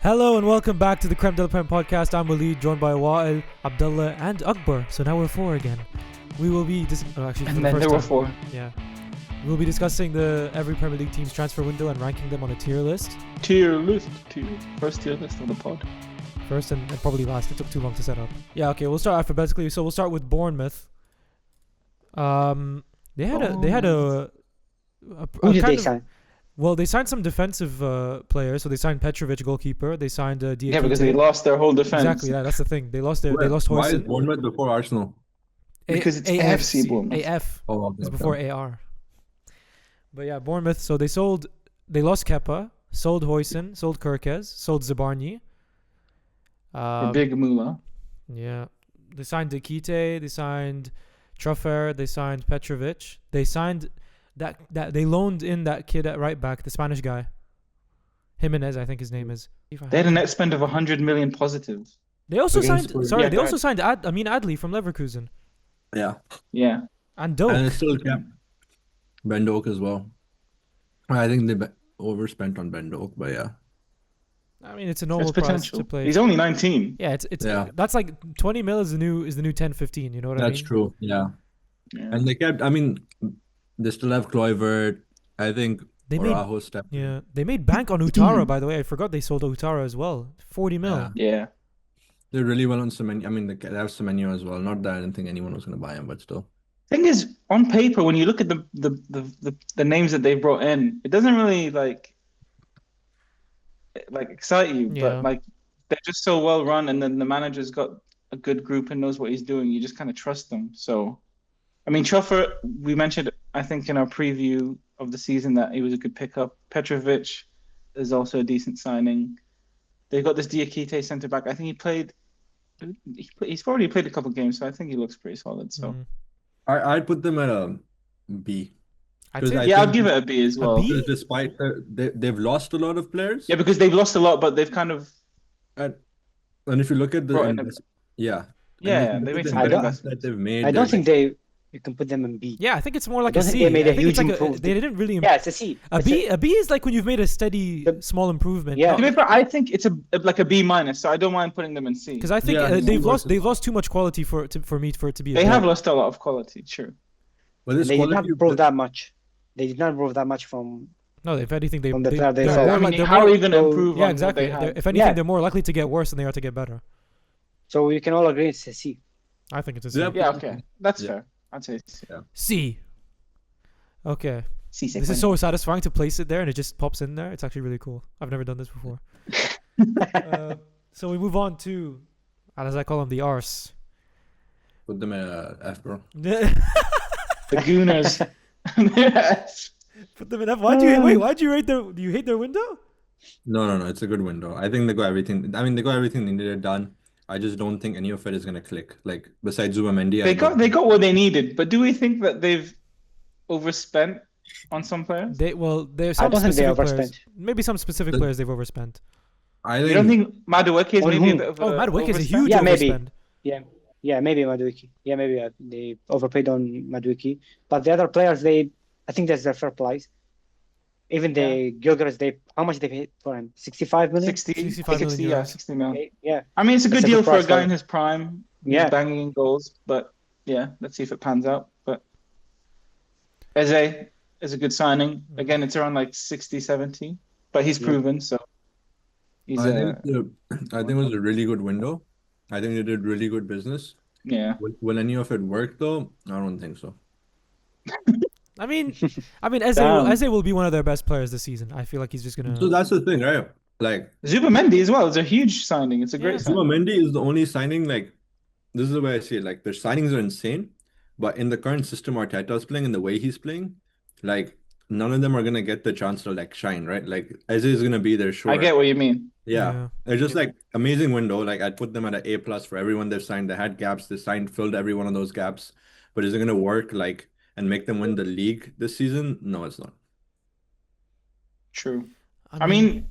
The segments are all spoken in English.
Hello and welcome back to the Creme de la Prem podcast. I'm Waleed, joined by Wa'il, Abdullah, and Akbar. So now we're four again. We will be actually for the first there were time. four. Yeah, we'll be discussing every Premier League team's transfer window and ranking them on a tier list. First tier list of the pod. First and probably last. It took too long to set up. Yeah, okay. We'll start alphabetically. So we'll start with Bournemouth. They had a Who did kind they of- sign? Well, they signed some defensive players. So they signed Petrovic, goalkeeper. They signed Diakite. Yeah, because they lost their whole defense. Exactly. Yeah, that's the thing. They lost Why is Hoyson. Bournemouth before Arsenal? Because it's AFC Bournemouth. AF Oh, okay, is before AR. But yeah, Bournemouth. So they lost Kepa, sold Hoyson, sold Kirkez, sold Zabarni. The big moolah. Yeah, they signed Diakite. They signed Truffer. They signed Petrovic. They signed that they loaned in that kid at right back, the Spanish guy, Jimenez, I think his name is. They had a net spend of 100 million positive. They also Against signed. Spurs. Sorry, Yeah, they go also signed Adli from Leverkusen Yeah. Yeah. and Doak. And it still kept Ben Doak as well. I think they overspent on Ben Doak, but yeah. I mean, it's a There's normal price potential. to play. He's only 19. Yeah, it's Yeah. that's like 20 mil is the new 10, 15. You know what I mean? That's true. Yeah. Yeah. And they kept, they still have Kluivert. I think They made Araujo stepped in. Yeah, they made bank on Utara, by the way. I forgot they sold Utara as well. 40 mil. Yeah. Yeah. They're really well on Semenyo. They have Semenyo as well. Not that I didn't think anyone was going to buy him, but still. Thing is, on paper, when you look at the names that they brought in, it doesn't really like excite you. Yeah. But they're just so well run, and then the manager's got a good group and knows what he's doing. You just kind of trust them. So, Truffer, we mentioned, I think, in our preview of the season that he was a good pickup. Petrovic is also a decent signing. They've got this Diakite centre back. I think he's already played a couple of games, so I think he looks pretty solid. So Mhm. I'd put them at a B. I'd Because say I yeah, I'll think- give it a B as well. B? Because despite they've lost a lot of players. Yeah, because they've lost a lot, but they've kind of And if you look at the Brought in a- yeah. Yeah, And they if you made look some at good the investments. investments that they've made. I don't they're think you can put them in B. Yeah, I think it's more like don't a think C. they made I a think it's huge like improvement. they didn't really. Yeah, it's a C. A B is like when you've made a steady, The- small improvement. Yeah. To be fair, I think it's like a B minus, so I don't mind putting them in C. Because I think Yeah, it's they've worse lost as too much quality for it to be. A They B. have lost a lot of quality, true. But this They did not quality improve that much. They did not improve that much from. No, if anything, From the player they they're sold. more I mean, like- they're how more- are you going to so- improve Yeah, on exactly. what they have? If anything, Yeah. they're more likely to get worse than they are to get better. So we can all agree it's a C. I think it's a C. Yeah. Yeah, okay. That's Yeah. fair. I'd say C. C. Okay. C This is so satisfying to place it there and it just pops in there. It's actually really cool. I've never done this before. So we move on to, as I call him, the arse. Put them at a F, bro. The Gooners. Put them in F. Why'd you rate do you hate their window? No. It's a good window. I think they got everything. They got everything they needed done. I just don't think any of it is gonna click. Like besides Zubamendi, They got what they needed, but do we think that they've overspent on some players? There's I some don't think they specific players. overspent. Maybe some specific The- players they've overspent. I You don't think Madueke is On maybe a whom? bit of Oh, Madueke is a overspend? huge Yeah, maybe. overspend. Yeah, maybe Madueke. Yeah, maybe they overpaid on Madueke. But the other players, I think that's their fair price. Even the Gyökeres, how much they paid for him? 65 million? 65 million 60, yeah, euros. 60 mil. Okay, yeah. I mean, it's a good That's a deal good for a price guy for in him. his prime. Yeah. He's banging in goals, but yeah, let's see if it pans out. But Eze is a good signing. Again, it's around like 60, 70, but he's Yeah. proven, so he's I think it was a really good window. I think they did really good business. yeah. Will any of it work though? I don't think so. I mean, Eze will be one of their best players this season. I feel like he's just gonna. So that's the thing, right? Like Zubamendi as well. It's a huge signing. It's a great Yeah. signing. Zubamendi is the only signing. Like this is the way I see it. Like their signings are insane, but in the current system Arteta's playing and the way he's playing, like none of them are gonna get the chance to like shine, right? Like Eze is gonna be there, sure. I get what you mean. Yeah. It's just like amazing window. Like I'd put them at an A plus for everyone they've signed. They had gaps. They filled every one of those gaps. But is it gonna work like and make them win the league this season? No, it's not. True. I mean,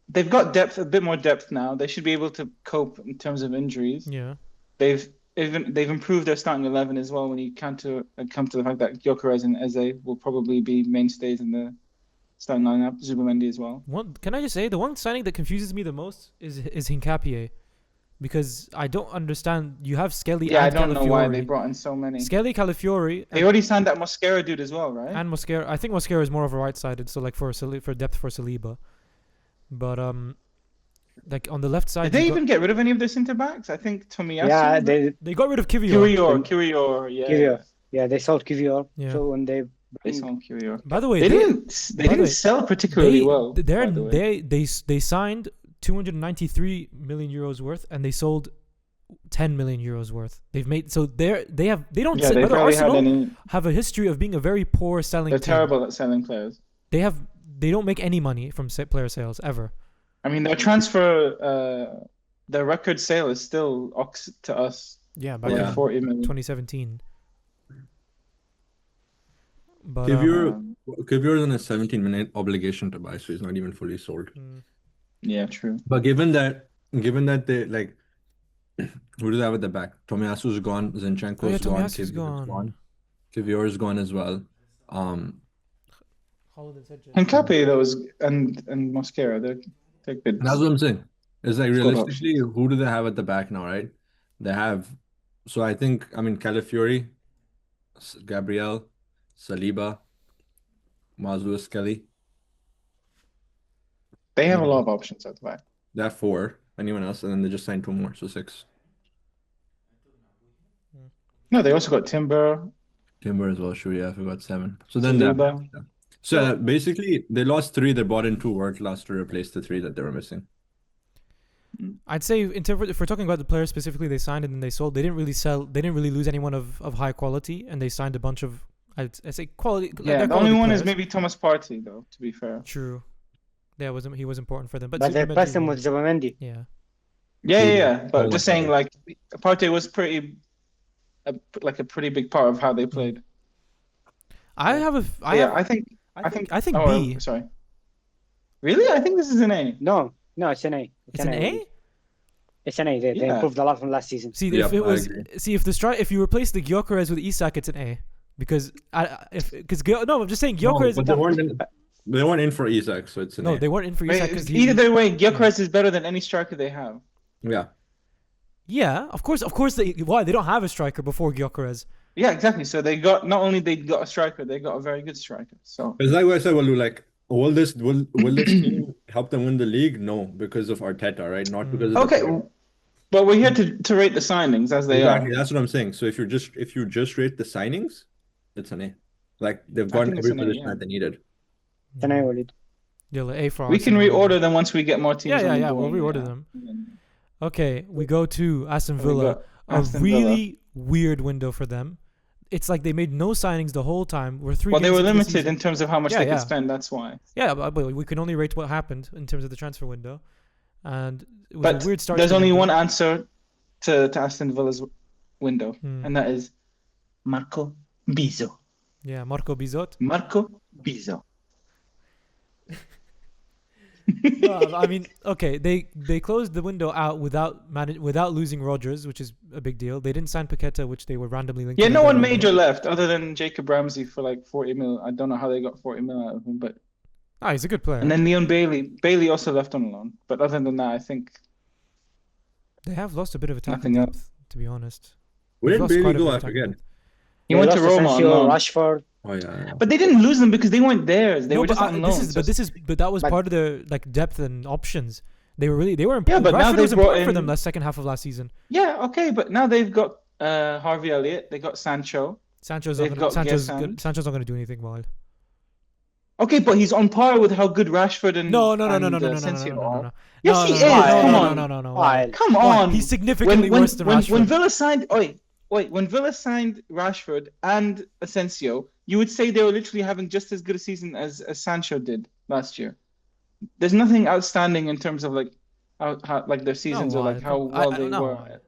they've got depth, a bit more depth now. They should be able to cope in terms of injuries. yeah. They've improved their starting 11 as well. When you come to the fact that Gyökeres and Eze will probably be mainstays in the starting lineup. Zubimendi as well. Can I just say the one signing that confuses me the most is Hincapié, because I don't understand. You have Skelly Yeah, I and don't know why they Calafiori. brought in so many. Skelly, Calafiori, They already signed that Mosquera dude as well, right? and Mosquera. I think Mosquera is more of a right-sided, so like for depth for Saliba. But like on the left side, Did they you got- even get rid of any of their centre backs? I think Tomiyasu. Yeah, was it? they they got rid of Kivior. Kiwior, yeah. Kiwior. Yeah, they sold Kivior. Yeah. So when they They sold Kiwior. By the way, They they didn't way, sell particularly well. They're, by the way. they signed 293 million euros worth, and they sold 10 million euros worth. They've made they don't Yeah, sell, they but barely had Arsenal any. have a history of being a very poor selling They're team. terrible at selling players. They don't make any money from player sales ever. I mean, their transfer, their record sale is still ox to us, Yeah, back Yeah. in 40 million. 2017. But Kivior is on a 17-minute obligation to buy, so he's not even fully sold. Yeah, true. But given that they like, who do they have at the back? Tomiyasu's gone, Zinchenko's gone, Tomiyasu is Kivior's gone. Kivior is gone as well. Hincapié, those and Mosquera, they're good. That's what I'm saying. It's like Squad realistically, who do they have at the back now, right? They have, so I mean, Calafiori, Gabriel, Saliba, Mazou Kelly. They have a lot of options at the back. They have 4. Anyone else? And then they just signed 2 more, so 6. No, they also got Timber, Timber as well, sure, yeah, I forgot 7. So then they Saliba. So basically, they lost 3. They bought in 2 world class to replace the 3 that they were missing. I'd say if we're talking about the players specifically they signed and then they sold, they didn't really sell. They didn't really lose anyone of high quality, and they signed a bunch of I'd say quality. Yeah, they're the only quality one is players. maybe Thomas Partey, though, to be fair. True. Yeah, he was important for them, but but they Zubimendi replaced him with was- Zubimendi. Yeah. Yeah. But Oh, just my saying, God. like, Partey was a pretty big part of how they played. I have a. I think. I think Oh, B. sorry. Really? I think this is an A. No, it's an A. It's an A. It's an A. They Yeah. improved a lot from last season. See, Yep, if it I was, agree. if you replace the Gyökeres with Isak, it's an A, because no, I'm just saying No, Gyökeres. but they weren't in for Isak, so it's an No, A. they weren't in for Isak because Either way, Gyökeres is better than any striker they have. Yeah. Yeah, of course. Why they don't have a striker before Gyökeres? Yeah, exactly. So they got not only they got a striker, they got a very good striker. So It's like what I said, Walu, like, will this team help them win the league? No, because of Arteta, right? Not because of the okay, player. but we're here to rate the signings as they Exactly, are. that's what I'm saying. So if you just rate the signings, it's an A. Like they've I gotten think it's every an A, position yeah. that they needed. It's an A, Walid. Yeah, like A for We can Arsenal. reorder them once we get more teams. Yeah, on the we'll board, reorder them. Okay, we go to Aston We Villa. got A Aston Villa. really weird window for them. It's like they made no signings the whole time. We're 3 Well, they games were into the limited season. in terms of how much Yeah, they yeah. could spend. That's why. Yeah, but we can only rate what happened in terms of the transfer window, and it was But a weird start. there's to the only window. one answer to Aston Villa's window, Hmm. and that is Marco Bizzo. Yeah, Marco Bizot. Marco Bizzo. No, I mean, okay, they closed the window out without losing Rodgers, which is a big deal. They didn't sign Paqueta, which they were randomly linked. Yeah, to no the one window. major left other than Jacob Ramsey for like 40 mil. I don't know how they got 40 mil out of him, but He's a good player. and then Leon Bailey. Bailey also left on loan, but other than that, I think They have lost a bit of attacking Nothing else. depth, to be honest. Where They've did lost Bailey quite a go? bit I of attacking forget. depth. he went to lost Roma on Asensio, loan. Rashford. Oh yeah. But they didn't lose them because they weren't theirs. They No, were just but on loan. but that was But- part of their like depth and options. They were important. Yeah, but now Rashford they was important brought for them in- last second half of last season. Yeah, okay, but now they've got Harvey Elliott. They got Sancho. Sancho's They've got Sancho's Gesand. Sancho's not going to do anything wild. Okay, but he's on par with how good Rashford and No. Asensio are. No. Yes, he is. no, Come no, on. No. Why? Come on. He's significantly worse than Rashford. When Villa signed, when Villa signed Rashford and Asensio, you would say they were literally having just as good a season as Sancho did last year. There's nothing outstanding in terms of like how like their seasons or like how well they were.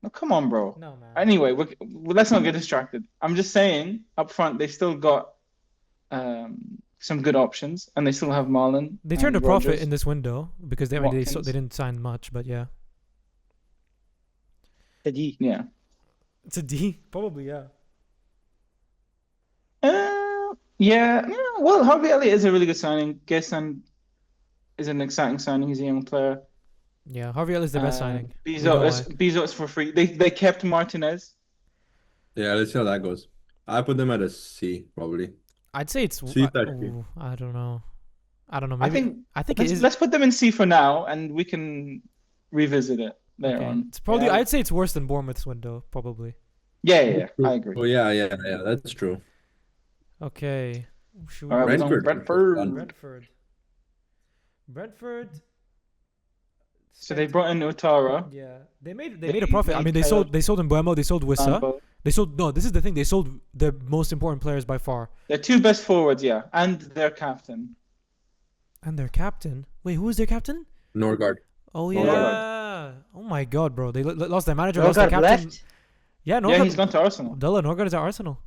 No, come on, bro. No, man. Anyway, let's not get distracted. I'm just saying up front they still got some good options, and they still have Marlon. They turned a and profit Rodgers. in this window because they Watkins. didn't sign much, but yeah. The D. Yeah. It's a D, probably, yeah. Yeah, well, Harvey Elliott is a really good signing. Gerson is an exciting signing. He's a young player. Yeah, Harvey Elliott's the best signing. We Bezo know is why. Bezo is for free. They kept Martinez. Yeah, let's see how that goes. I put them at a C probably. I'd say it's. C that B. I don't know. I don't know. I Maybe think I think it is. let's put them in C for now, and we can revisit it later Okay. on. It's probably. Yeah. I'd say it's worse than Bournemouth's window, probably. Yeah, I agree. Oh yeah, that's true. Okay. Should we All right, go we're to Brentford. Brentford. Brentford. So they brought in Utara. Yeah, they made They a profit. I made mean, they sold Mbuemo, they sold Wissa. Sambo. They sold no. This is the thing. They sold the most important players by far, Their two best forwards, yeah, and their captain. and their captain. Wait, who is their captain? Norgard. Oh Norgard. yeah. Oh my God, bro. They lost their manager, lost their Norgard captain. left. Yeah, Yeah, Norgard. he's gone to Arsenal. Abdullah Norgard is at Arsenal.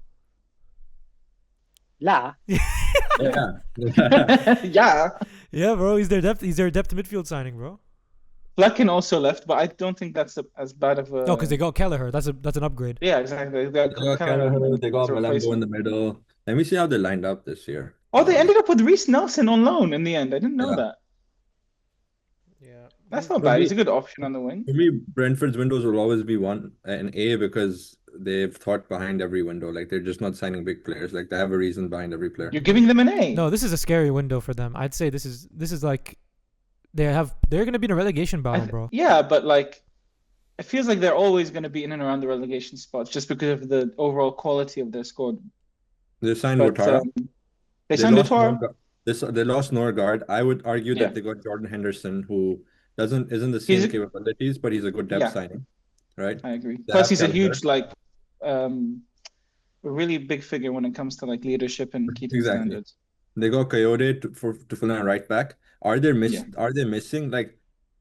La. Yeah. Yeah. Yeah, bro. He's their depth midfield signing, bro. Flecken also left, but I don't think that's as bad of a. No, because they got Kelleher. That's an upgrade. Yeah, exactly. They got They got Kelleher Kelleher, they got as a Malengo in replacement. the middle. Let me see how they lined up this year. Oh, they ended up with Reece Nelson on loan in the end. I didn't know Yeah. that. Yeah. That's not For bad. me- He's a good option on the wing. For me, Brentford's windows will always be an A because they've thought behind every window. Like they're just not signing big players. Like they have a reason behind every player. You're giving them an A. No, this is a scary window for them. I'd say this is like they're gonna be in a relegation battle, bro. Yeah, but like, it feels like they're always going to be in and around the relegation spots just because of the overall quality of their squad. They signed But Ouattara. they signed lost Utara. They lost Norgard. I would argue Yeah. that they got Jordan Henderson, who isn't the He's same a- capabilities, but he's a good depth Yeah. signing, right? I agree. They Plus, have he's a Kelleher. huge a really big figure when it comes to like leadership and keeping Exactly. standards. They got Coyote to fill in a right back. Are they missing? Like,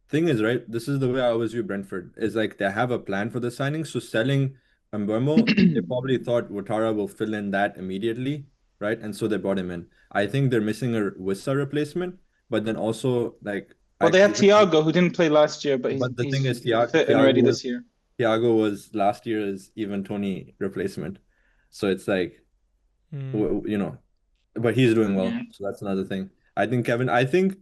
thing is, right? This is the way I always view Brentford. Is like they have a plan for the signing. So selling Mbeumo, they probably thought Ouattara will fill in that immediately, right? And so they brought him in. I think they're missing a Wissa replacement, but then also like. Well, they have actually- Thiago, who didn't play last year, but But the he's thing is, Thiago fit and ready was- this year. Thiago was last year's even Tony replacement. So it's like, Mm. but he's doing well. Yeah. So that's another thing. I think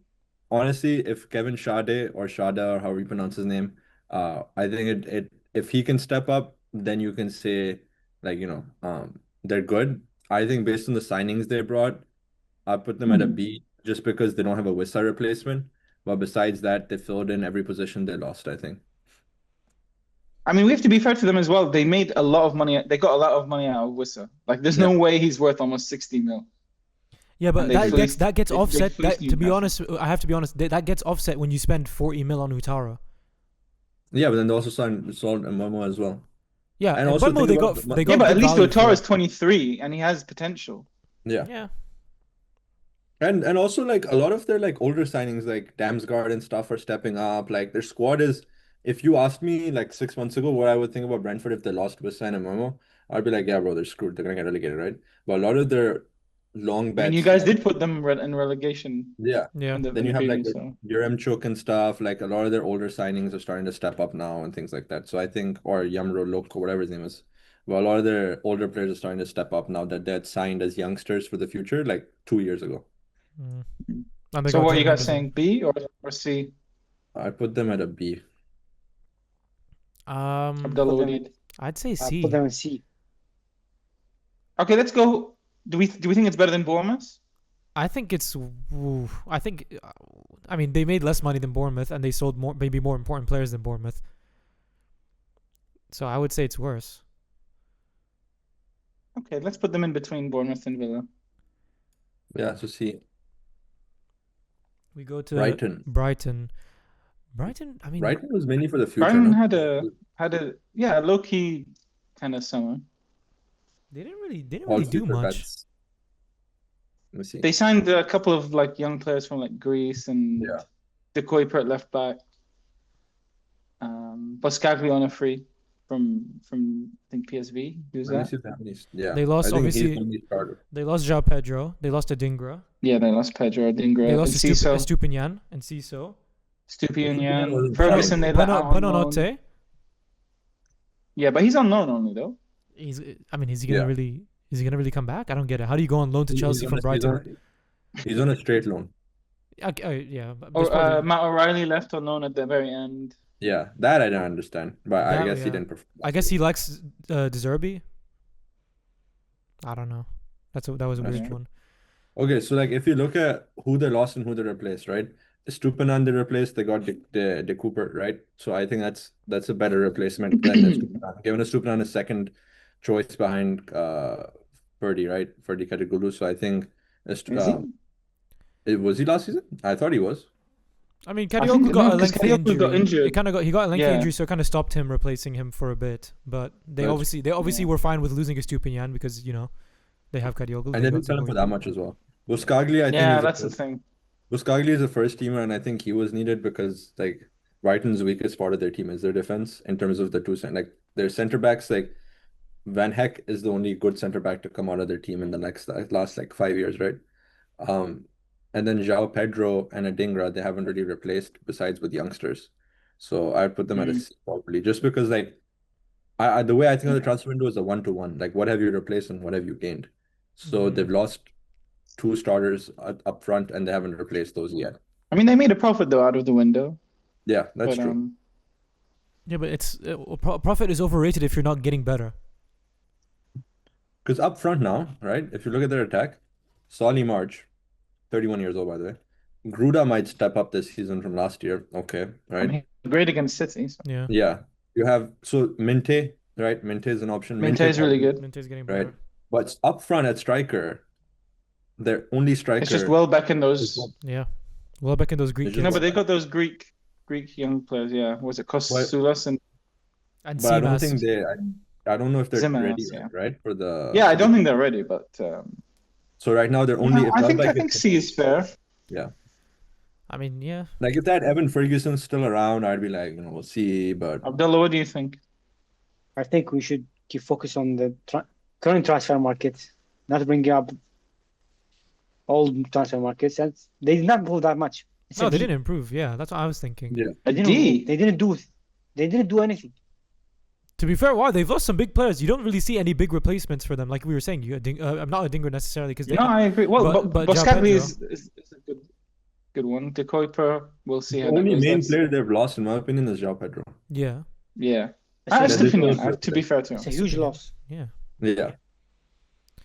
honestly, if Kevin Shade or Shada or however you pronounce his name, I think if he can step up, then you can say like, they're good. I think based on the signings they brought, I put them at a B just because they don't have a Wissa replacement. But besides that, they filled in every position they lost, I think. I mean, we have to be fair to them as well. They made a lot of money. They got a lot of money out of Wissa. Like, there's no way he's worth almost 60 mil. Yeah, but And they that fleeced- gets they offset. fleeced To be Newcastle. honest, I have to be honest. That gets offset when you spend 40 mil on Utara. Yeah, but then they also sold Mbeumo as well. Yeah, And and also Mbeumo, think they about got the- they got Yeah, but at good least value for Ouattara it. is 23 and he has potential. Yeah. Yeah. And also like a lot of their like older signings like Damsgaard and stuff are stepping up. Like their squad is, if you asked me like 6 months ago what I would think about Brentford if they lost Wissa and Mbeumo, I'd be like, yeah, bro, they're screwed. They're gonna get relegated, right? But a lot of their long bets. And you guys like- did put them in relegation. Yeah. Yeah. In the, Then in you the have like preview, the so. Yaremchuk and stuff. Like a lot of their older signings are starting to step up now and things like that. So I think, or Yamro Lok or whatever his name is. But a lot of their older players are starting to step up now that they're signed as youngsters for the future, like 2 years ago. Mm. And they So got what are you Jordan guys saying? B or C? I put them at a B. Henderson. Abdullah Put them- Walid. I'd say I C. put them in C. Okay, let's go. Do we think it's better than Bournemouth? I think it's. I think. I mean, they made less money than Bournemouth, and they sold maybe more important players than Bournemouth. So I would say it's worse. Okay, let's put them in between Bournemouth and Villa. Yeah, so see, We go to Brighton. Brighton. I mean, Brighton was mainly for the future, Brighton no? had a low key kind of summer. they didn't really All do future much. bets. Let me see. They signed a couple of like young players from like Greece and Yeah. De Kuiper at left back. Boscagli on a free from I think PSV. Who's Let me that? see if they have any. Yeah, They lost, I think he's obviously- only started. They lost João Pedro. They lost Adingra. Yeah, they lost Pedro Dingra They and lost Ciso, Estupinian and Ciso. Stupinian, Bueno- Ferguson. They let out on loan. Buonanotte. Yeah, but he's on loan only though. Is he gonna Yeah. really? Is he gonna really come back? I don't get it. How do you go on loan to Chelsea from Brighton? He's on a straight loan. Yeah, but Or there's probably- Matt O'Reilly left on loan at the very end. Yeah, that I don't understand, but I That- guess he yeah. didn't perform. I guess he likes De Zerbi. I don't know. That was a weird Okay. one. Okay, so like if you look at who they lost and who they replaced, right? Stupinan they replaced, they got De Cooper, right? So I think that's a better replacement than Stupinan. Given Stupinan is second choice behind Ferdy, right? Ferdy Kadigulu. So I think Is he? was he last season? I thought he was. I mean, I Kadioglu think- got no, a 'cause lengthy Kadioglu injury. got injured. He got a lengthy Yeah. injury, so it kind of stopped him replacing him for a bit. But they That's- obviously yeah. were fine with losing Estupinian because they have Kadioglu. And they didn't sell him for that much as well. Buscagli, I think Yeah, is that's a the thing. Buscagli is a first teamer, and I think he was needed because like Brighton's weakest part of their team is their defense in terms of the two like their center backs. Like Van Heck is the only good center back to come out of their team in the last like 5 years, right? And then João Pedro and Adingra they haven't really replaced besides with youngsters. So I'd put them at a C probably just because like I the way I think of the transfer window is a 1-to-1. Like what have you replaced and what have you gained? So they've lost 2 starters up front and they haven't replaced those yet. I mean, they made a profit though out of the window. Yeah, that's but, true. Yeah, but it's profit is overrated if you're not getting better. Because up front now, right? If you look at their attack, Solly March, 31 years old by the way. Gruda might step up this season from last year. Okay, I right? mean, great against City. So. Yeah, Yeah. You have Minte, right? Minte is an option. Minte is really good. Minte's getting Right. better. But up front at striker, their only striker. It's just Welbeck and those. Yeah, well back in those Greek It's kids. No, but they got those Greek young players. Yeah, was it Kostoulas and And But I don't Seabass. think I don't know if they're Zimas, ready yeah. yet, right? For the yeah, I don't think they're ready, but So right now they're only. yeah, if I Welbeck think is- C is fair. I mean, yeah. Like if that Evan Ferguson's still around, I'd be like, we'll see. But Abdullah, what do you think? I think we should keep focus on the current transfer market, not bringing up old transfer markets. And they did not improve that much. It's No, a they D. didn't improve. Yeah, that's what I was thinking. Yeah. A They didn't D. improve. They didn't do anything. To be fair, wow, they've lost some big players. You don't really see any big replacements for them, like we were saying. I'm not a Dinger necessarily because they. No, I agree. Well, but but João Boskagli Pedro- is a good one. De Kuiper, we'll see the how that only goes. main That's- player they've lost, in my opinion, is João Pedro. Yeah, Yeah. It's a- That's the opinion, difference. to be fair to him. It's a huge loss. yeah. Yeah.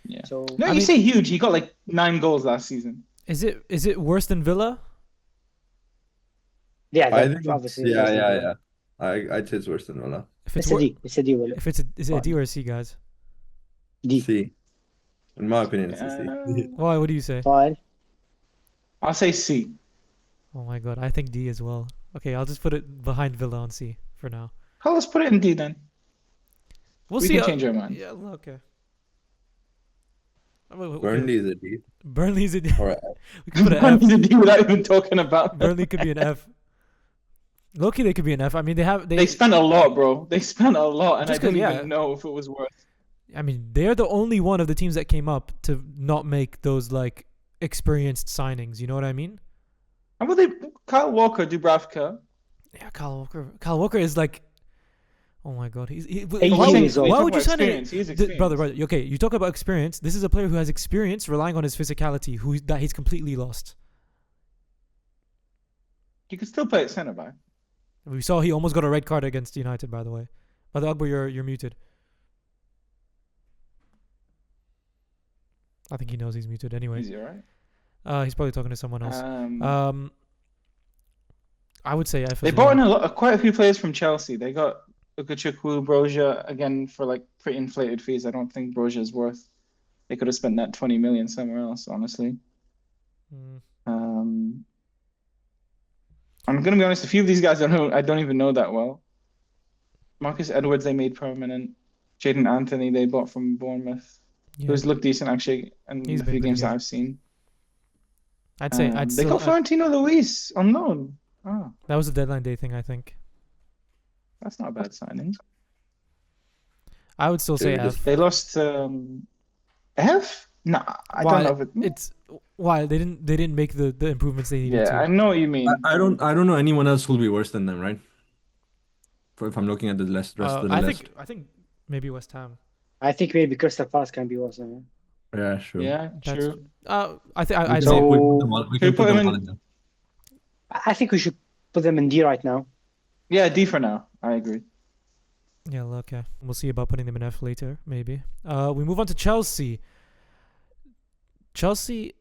Yeah. So No, I you mean- say huge. He got like 9 goals last season. Is it worse than Villa? yeah, I that think obviously. yeah. I'd say it's worse than Villa. If It's it's a wor- D. It's a D. Well, if is it a D or a C, guys? D. C. In my opinion, it's a C. Why? What do you say? Fine. I'll say C. Oh my god, I think D as well. Okay, I'll just put it behind Villa on C for now. Oh, let's put it in D then. We'll We see. can change our mind. Yeah, okay. Okay. Burnley is a D. Burnley's a D. Or a We could put an I F. need to D without even talking about them. Burnley could be an F. Loki, they could be an F. I mean, They spent a lot, bro. They spent a lot, and Just I don't 'cause, yeah. even know if it was worth. I mean, they're the only one of the teams that came up to not make those like experienced signings. You know what I mean? And what they Kyle Walker, Dubravka. Yeah, Kyle Walker. Kyle Walker is like, oh my god, he's. 18 why, years old. why would you sign experience? He is it, brother? experienced. Okay, you talk about experience. This is a player who has experience, relying on his physicality, that he's completely lost. You can still play at centre back. We saw he almost got a red card against United, by the way. Brother Akbar, you're muted. I think he knows he's muted anyway. Easy, right? He's probably talking to someone else. Um, I would say F they as bought well. in quite a few players from Chelsea. They got Ukachukwu, Broja, again for like pretty inflated fees. I don't think Broja is worth. They could have spent that 20 million somewhere else, honestly. Mm. I'm gonna be honest. A few of these guys I don't even know that well. Marcus Edwards they made permanent. Jaden Anthony they bought from Bournemouth. Yeah. Who's looked decent actually in He's the been few pretty games that good. I've seen. I'd say They got Florentino Luis on loan. Oh, that was a deadline day thing. I think that's not a bad signing. I would still say Dude, F. They lost F? No, I Why? don't know if it. It's why they didn't make the improvements they needed Yeah, I to. know what you mean. I don't know anyone else who'll be worse than them, right? If I'm looking at the rest of the I list. think maybe West Ham. I think maybe Crystal Palace can be worse than him. Yeah, sure. Yeah, That's- true. I think We I'd can say So- put them all- we Should we can put put them him all in- in there. I think we should put them in D right now. Yeah, D for now. I agree. yeah, okay. We'll see about putting them in F later, maybe. We move on to Chelsea. Chelsea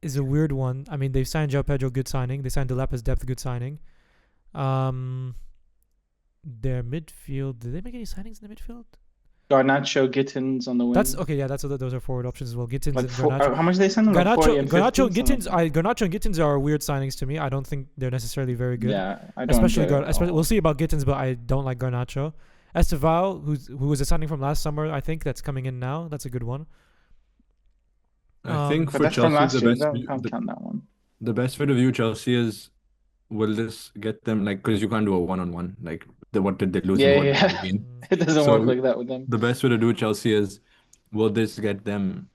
is a weird one. I mean, they've signed João Pedro, good signing. They signed Delap as depth, good signing. Their midfield. Did they make any signings in the midfield? Garnacho, Gittins on the wing. That's okay. Yeah, those are forward options as well. Gittins like and four, Garnacho. how much did they send them? Like 40 and 50, Garnacho and something Gittins. like Garnacho and Gittins are weird signings to me. I don't think they're necessarily very that. good. Yeah, I don't Especially, get it at all. we'll see about Gittins, but I don't like Garnacho. Esteval, who was a signing from last summer, I think that's coming in now. That's a good one. I think But for that's from Chelsea, last the year. best Don't view- can't count that one. the best way to view Chelsea is, will this get them like, because you can't do a one-on-one, like what did they lose Yeah, and what did yeah. they gain? It doesn't So- work like that with them. The best way to do Chelsea is, will this make them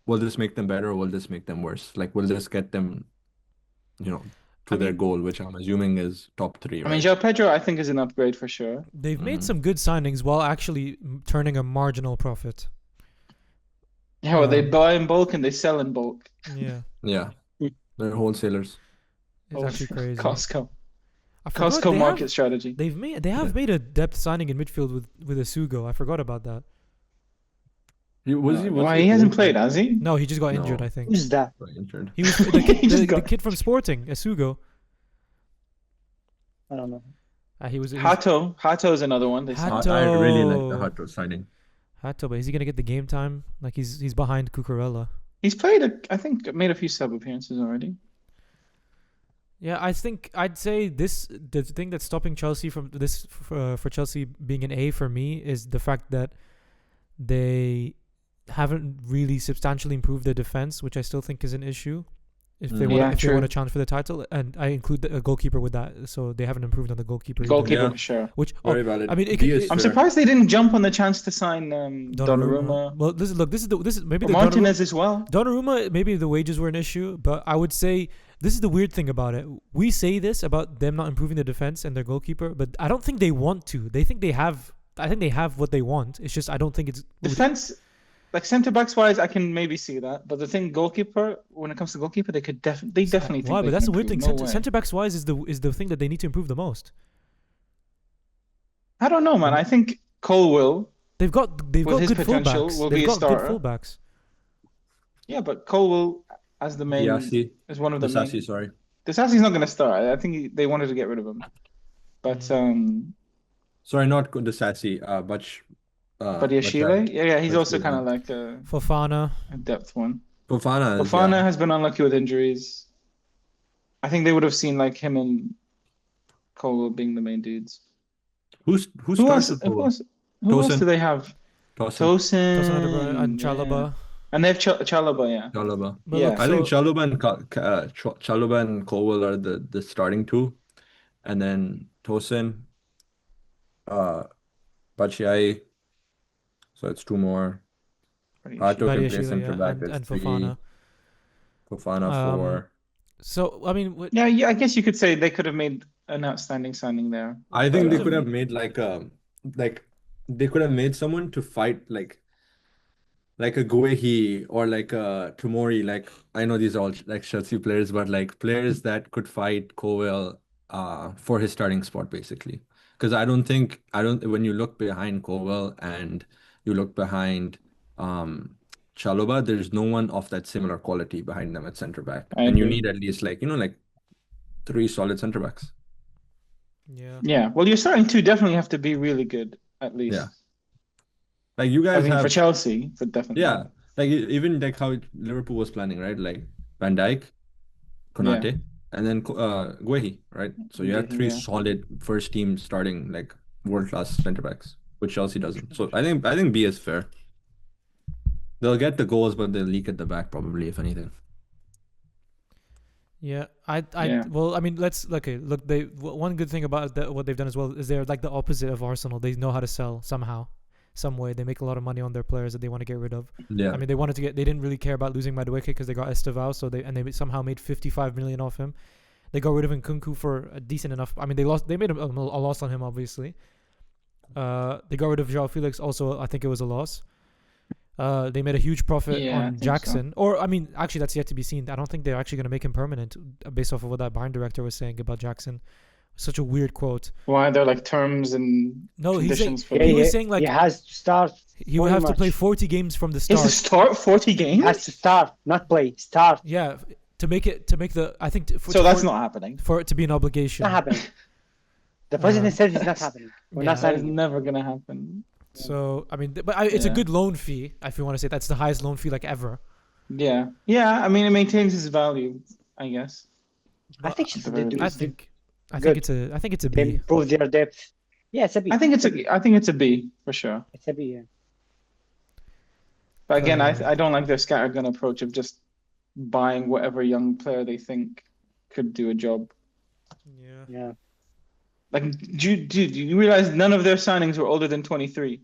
better, or will this make them worse? Like, will this get them, to I their mean- goal, which I'm assuming is top 3, I mean, right? João Pedro, I think, is an upgrade for sure. They've made Mhm. some good signings while actually turning a marginal profit. Yeah, well, they Um, buy in bulk and they sell in bulk. Yeah, Yeah, they're wholesalers. it's Oh, actually crazy. Costco. I forgot Costco they market have, strategy. they have Yeah. made a depth signing in midfield with Asugo. I forgot about that. Was Why he hasn't old? played, has he? No, he just got No. injured. I think Who's that? Injured. he was the kid, He just the got- kid from Sporting, Asugo. I don't know. He was Hato is another one. They signed. I really like the Hato. Hato signing. Hato, but is he gonna get the game time? Like he's behind Cucurella. He's played, I think, made a few sub appearances already. Yeah, I think I'd say the thing that's stopping Chelsea from this for Chelsea being an A for me is the fact that they haven't really substantially improved their defense, which I still think is an issue. If they Mm. want Yeah, if they true. want to challenge for the title, and I include a goalkeeper with that, so they haven't improved on the goalkeeper. either. Goalkeeper Yeah. for sure. Which Very valid. I mean, it B could- is I'm fair. surprised they didn't jump on the chance to sign Donnarumma. Well, this is maybe Or the Martinez as well. Donnarumma, maybe the wages were an issue, but I would say this is the weird thing about it. We say this about them not improving the defense and their goalkeeper, but I don't think they want to. They think they have. I think they have what they want. It's just I don't think it's. Defense, like centre backs wise, I can maybe see that. But the thing, goalkeeper, when it comes to goalkeeper, they definitely think. Why? they But that's the can weird thing. improve. No way. Centre backs wise is the thing that they need to improve the most. I don't know, man. I think Cole will. They've got With good his potential, fullbacks. will They've be a got good starter. fullbacks. Yeah, but Cole will as the main. Disasi, As one of the main. sorry. Disasi's not going to start. I think they wanted to get rid of him. But Sorry, not Disasi, Badiashile, yeah, he's Badiashile, also yeah. kind of like a Fofana. depth one. Fofana. Fofana has been unlucky with injuries. I think they would have seen like him and Cole being the main dudes. Who Who else? started Who for else? Who else Tosin. do they have? Tosin? Tosin And yeah. Chalobah. And they have Chalobah, yeah. Chalobah. But Yeah. look, I think so- Chalobah and Colwell are the starting two, and then Tosin, Batshuayi. So it's two more. Hato can play Badiashile, centre yeah, back. and That's three. Fofana. Fofana Um, 4. So I mean, Yeah, I guess you could say they could have made an outstanding signing there. I think they but, could have made like they could have made someone to fight like a Guehi or like a Tomori. Like I know these are all like Chelsea players, but like players that could fight Colwell for his starting spot basically. Because I don't when you look behind Colwell and you look behind Chalobah, there's no one of that similar quality behind them at centre back. I And you agree. need at least like 3 solid centre backs. yeah. Yeah, well, your starting two definitely have to be really good, at least. Yeah. Like you I guys mean, have for Chelsea, for definitely. Yeah, like even like how Liverpool was planning, right? Like Van Dijk, Konate, and then Guehi, right? So you have Guehi, 3 yeah. solid first team starting like world class centre backs, which Chelsea doesn't. So I think B is fair. They'll get the goals, but they'll leak at the back probably, if anything. Yeah, Yeah. well, I mean, look. One good thing about what they've done as well is they're like the opposite of Arsenal. They know how to sell somehow, some way. They make a lot of money on their players that they want to get rid of. Yeah, I mean, they didn't really care about losing Madueke because they got Estevao, so they somehow made 55 million off him. They got rid of Nkunku for a decent enough. I mean, they made a loss on him, obviously. They got rid of João Felix, also I think it was a loss. They made a huge profit Yeah, I on think so. Jackson. Or, I mean, actually, that's yet to be seen. I don't think they're actually going to make him permanent based off of what that Bayern director was saying about Jackson. Such a weird quote. Why are there like terms and No, he's saying, conditions for he Yeah, was yeah, saying like he has to start. he would 40 have to play match. 40 games from the Is the start. start 40 games? Has to start, not play. Start. Yeah, to make the I think So that's not happening. for it to be an obligation. Not happening. The president Uh, said it's not happening. We're yeah. not That is signing it. never gonna happen. So I mean, but it's a Yeah. good loan fee if you want to say that's the highest loan fee like ever. Yeah, yeah. I mean, it maintains its value, I guess. I think At the very I least. think Good. I think it's a They B. improved their depth. Yeah, it's a B. I think it's a B for sure. It's a B, yeah. But again, Uh, I don't like their scattergun approach of just buying whatever young player they think could do a job. Yeah. Yeah. Like, do you realize none of their signings were older than 23?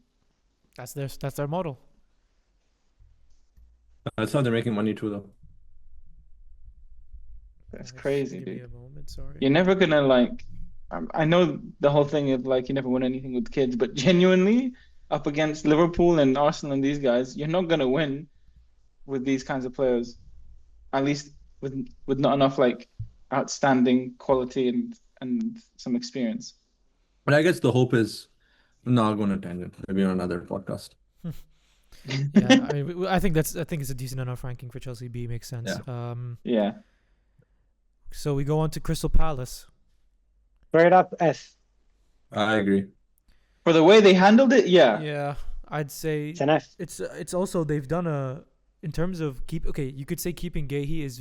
That's their model. That's how they're making money too, though. That's Guys, crazy, give me dude. a moment, sorry. You're never gonna like. I know the whole thing of like you never win anything with kids, but genuinely up against Liverpool and Arsenal and these guys, you're not gonna win with these kinds of players. At least with not enough like outstanding quality and some experience. But I guess the hope is, no, I'll go on a tangent. Maybe on another podcast. Yeah, I mean, I think it's a decent enough ranking for Chelsea. B makes sense. Yeah. So we go on to Crystal Palace. Straight up F. I agree. For the way they handled it, yeah. Yeah, I'd say It's an F. it's also they've done in terms of you could say keeping Gahey is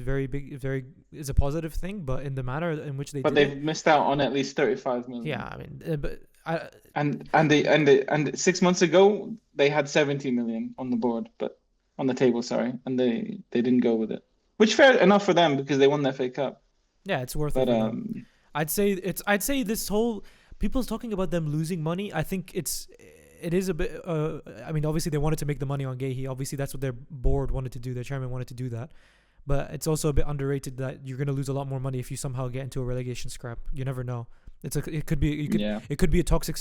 is a positive thing, but in the manner in which they But did they've it, missed out on at least 35 million. yeah, I mean, but And 6 months ago they had 70 million on the board, but on the table, sorry, and they didn't go with it. Which fair enough for them because they won the FA Cup. yeah, it's worth But it. For them. I'd say this whole people's talking about them losing money. I think it is a bit. I mean, obviously they wanted to make the money on Gahey. Obviously that's what their board wanted to do. Their chairman wanted to do that. But it's also a bit underrated that you're gonna lose a lot more money if you somehow get into a relegation scrap. You never know. It could be it could be a toxic.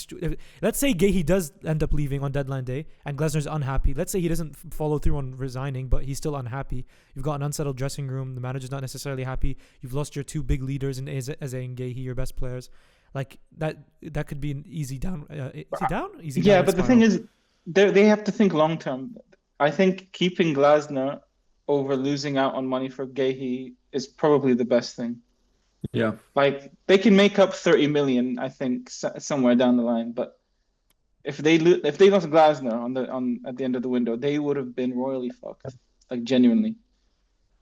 Let's say Gahey does end up leaving on deadline day and Glazner's unhappy. Let's say he doesn't follow through on resigning, but he's still unhappy. You've got an unsettled dressing room. The manager's not necessarily happy. You've lost your two big leaders in Eze and Gahey, your best players. Like that could be an easy down. Easy Yeah, downward but the spiral. thing is, they have to think long term. I think keeping Glasner over losing out on money for Gahey is probably the best thing. Yeah. Like they can make up 30 million, I think, somewhere down the line. But if they lost Glasner at the end of the window, they would have been royally fucked, like genuinely.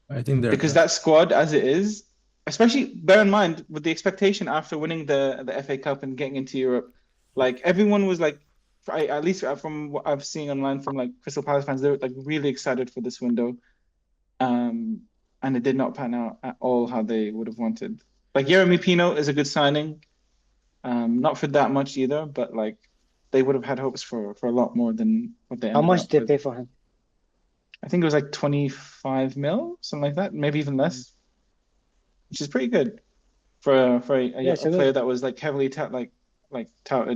I think they're Because that squad, as it is, especially bear in mind with the expectation after winning the FA Cup and getting into Europe, like everyone was like, at least from what I've seen online from like Crystal Palace fans, they were like really excited for this window, and it did not pan out at all how they would have wanted. Like Yeremy Pino is a good signing, not for that much either, but like they would have had hopes for a lot more than what they. How ended much up did they with. pay for him? I think it was like 25 mil, something like that, maybe even less, which is pretty good for a player that was like heavily touted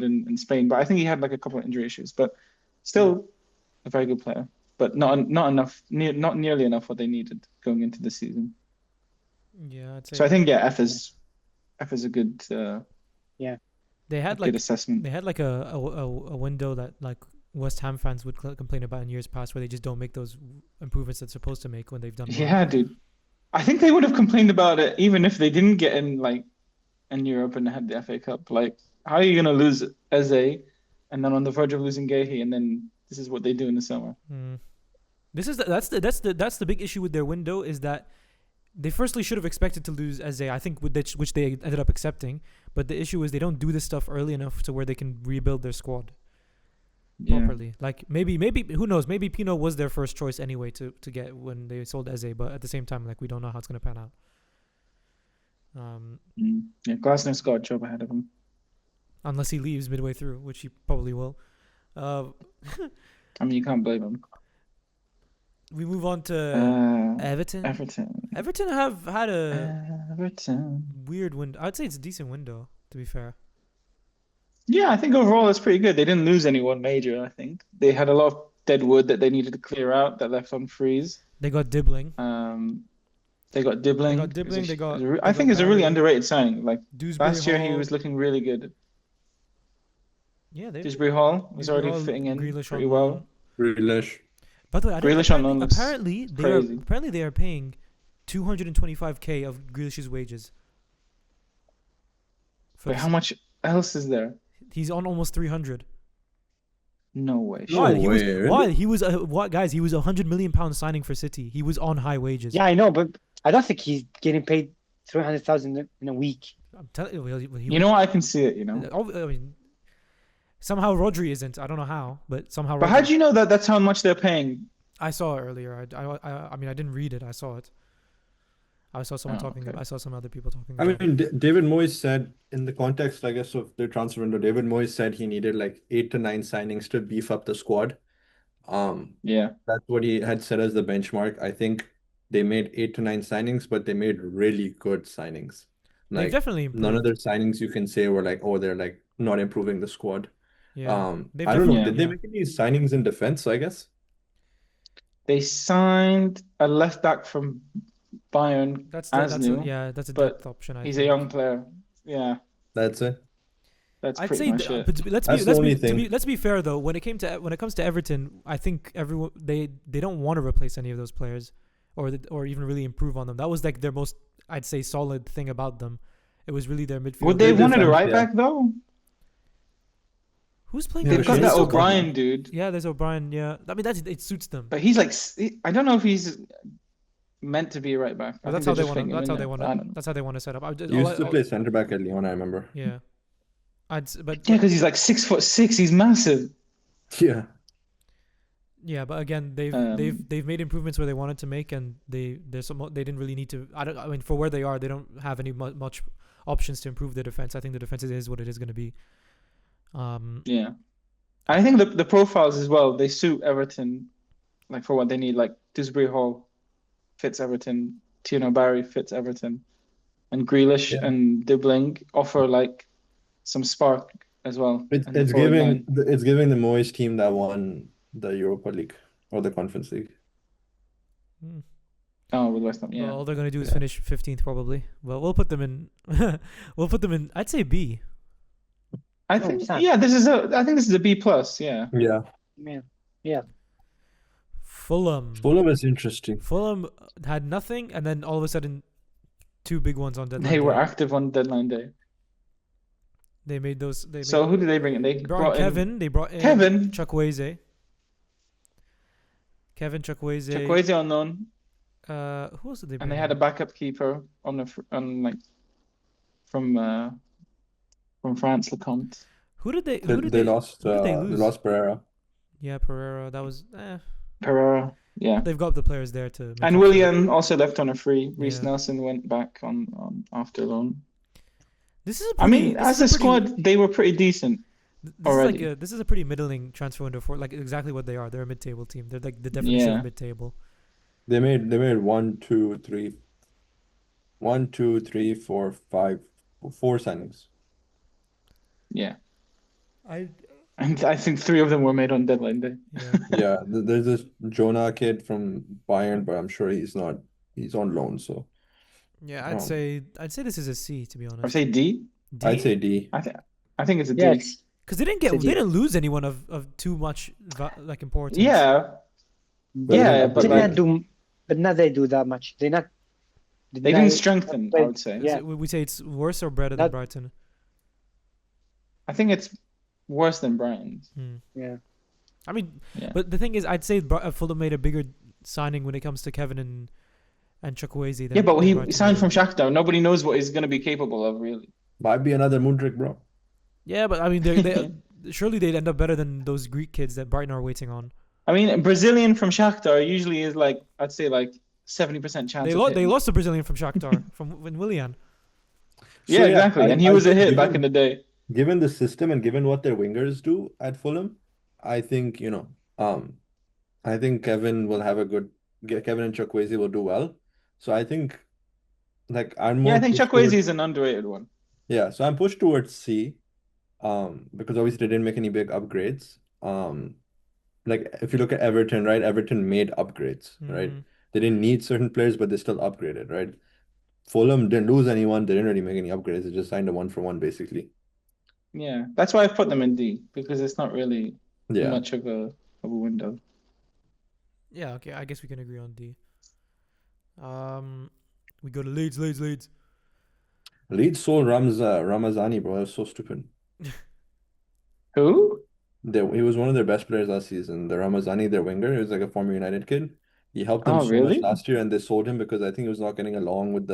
in Spain. But I think he had like a couple of injury issues, but still a very good player. But not enough, not nearly enough what they needed going into the season. Yeah, I'd say So I think F is a good they had good like assessment. they had like a window that like West Ham fans would complain about in years past, where they just don't make those improvements they're supposed to make when they've done well. Yeah, dude. I think they would have complained about it even if they didn't get in Europe and had the FA Cup. Like, how are you gonna lose Eze and then on the verge of losing Gahey, and then this is what they do in the summer? This is that's the big issue with their window, is that they firstly should have expected to lose Eze, I think, which they ended up accepting. But the issue is they don't do this stuff early enough to where they can rebuild their squad properly. Like maybe who knows? Maybe Pino was their first choice anyway to get when they sold Eze. But at the same time, like we don't know how it's gonna pan out. Yeah, Glasner's got a job ahead of him. Unless he leaves midway through, which he probably will. I mean, you can't blame him. We move on to Everton. Everton have had a weird window. I'd say it's a decent window, to be fair. Yeah, I think overall it's pretty good. They didn't lose anyone major, I think. They had a lot of dead wood that they needed to clear out that left on freeze. They got Dibbling, They got Dibbling. I think it's a really Barry, underrated signing. Like Dewsbury last year, he Hall. was looking really good. Yeah, they Dewsbury Hall was Dewsbury already Hall, fitting in Grealish pretty on well. loan. Grealish. By the way, Grealish on loan looks apparently crazy. they are paying 225K of Grealish's wages. But how much else is there? He's on almost 300. No way. No Why? way, really? He was guys? He was £100 million signing for City. He was on high wages. Yeah, I know, but I don't think he's getting paid 300,000 in a week. I'm telling you, You know what? I can see it. You know. I mean, somehow Rodri isn't. I don't know how, but somehow. But how do you know that that's how much they're paying? I saw it earlier. I mean, I didn't read it. I saw it. I saw someone talking. okay. I saw some other people talking. I about it. mean, David Moyes said in the context, I guess, of the transfer window, David Moyes said he needed like 8 to 9 signings to beef up the squad. Yeah. That's what he had set as the benchmark. I think they made 8 to 9 signings, but they made really good signings. They've Like definitely none of improved. their signings you can say were like, oh, they're like not improving the squad. Yeah. They've I don't know. definitely- Did they yeah. make any signings in defense, I guess? They signed a left back from Bayern. That's Asnu, that's a but depth option. I He's a think. young player. Yeah, That's it. that's I'd pretty say, much it. but let's That's be the only thing. let's be fair though. When it comes to Everton, I think everyone they don't want to replace any of those players, or even really improve on them. That was like their most, I'd say, solid thing about them. It was really their midfield. Would they They have wanted a defend, right yeah. back though? Who's playing? Yeah, They've for got but that Crystal O'Brien Palace? dude, Yeah, there's O'Brien. Yeah, I mean it suits them. but he's like I don't know if he's meant to be a right back. But I that's think how they're they just want to. fitting him That's how in they there, want but I to. don't know. That's how they want to set up. He used to play center back at Lyon, I remember. Yeah, but Yeah, because he's like 6'6". He's massive. Yeah. yeah, but again, they've made improvements where they wanted to make, and they didn't really need to. I mean, for where they are, they don't have any much options to improve their defense. I think the defense is what it is going to be. Yeah, I think the profiles as well, they suit Everton, like for what they need. Like Dewsbury Hall fits Everton, Tino Barry fits Everton, and Grealish Yeah. and Dibbling offer like some spark as well. It's in the it's forward giving line. it's giving the Moyes team that won the Europa League or the Conference League. Oh, with West Ham, yeah. Well, all they're going to do is Yeah. finish 15th probably. Well, we'll put them in. We'll put them in. I'd say B. I Oh, think it's not- I think this is a B plus. Yeah. Yeah. Yeah. Fulham. Fulham is interesting. Fulham had nothing, and then all of a sudden, 2 big ones on deadline They were day. active on deadline day. They made those. So who did they bring in? They brought in Kevin. They brought in Kevin. Chukwueze. Kevin Chukwueze. Chukwueze on loan, Who else did they bring and they had a in? backup keeper on like from France, Lecomte. Who did they? They, Who did they lost who did they they lose? lost Pereira. Yeah, Pereira. That was. Pereira, yeah. They've got the players there to. make And up for it. Willian also left on a free. Reece Yeah. Nelson went back on after loan. This is a I pretty, mean, this as is a pretty- squad, they were pretty decent. already. This is a pretty middling transfer window for like exactly what they are. They're a mid-table team. They're like the definition Yeah. of mid-table. They made 1, 2, 3, 1, 2, 3, 4, 5, 4 signings. Yeah. I And I think 3 of them were made on deadline day. yeah. Yeah, there's this Jonah kid from Bayern, but I'm sure he's on loan, so Yeah, I'd say this is a C to be Or honest. say D. I'd say D. I think it's a D. Yeah, it's, Because they it's a D. didn't lose anyone of too much like importance. Yeah. But Yeah, then- but they like didn't do, but not they do that much. They they didn't strengthen, I would say. Is Yeah. it- would we say it's worse or better than That- Brighton? I think it's worse than Brighton's. Yeah. I mean, Yeah. but the thing is, I'd say Fulham made a bigger signing when it comes to Kevin and Chukwueze. Yeah, but than he Brighton signed did. from Shakhtar. Nobody knows what he's going to be capable of, really. Might be another Mudryk, bro. Yeah, but I mean, they surely they'd end up better than those Greek kids that Brighton are waiting on. I mean, a Brazilian from Shakhtar usually is like, I'd say like 70% chance They of they hitting. lost a Brazilian from Shakhtar from Willian. Yeah, So, exactly. And he I was a think hit back in the day. given the system and given what their wingers do at Fulham, I think, I think Kevin and Chukwueze will do well. So I think, like, I'm Yeah, more I think pushed Chukwueze towards- is an underrated one. Yeah, so I'm pushed towards C, because obviously they didn't make any big upgrades. like if you look at Everton, right? Everton made upgrades, right? Mhm. They didn't need certain players, but they still upgraded, right? Fulham didn't lose anyone. They didn't really make any upgrades. They just signed a 1-for-1 basically. Yeah, that's why I put them in D because it's not really Yeah. much of a window. Yeah, okay, I guess we can agree on D. We go to Leeds. Leeds sold Ramazani, bro. That was so stupid. Who? He was one of their best players last season. The Ramazani, their winger, he was like a former United kid. He helped them Oh, so much really? last year, and they sold him because I think he was not getting along with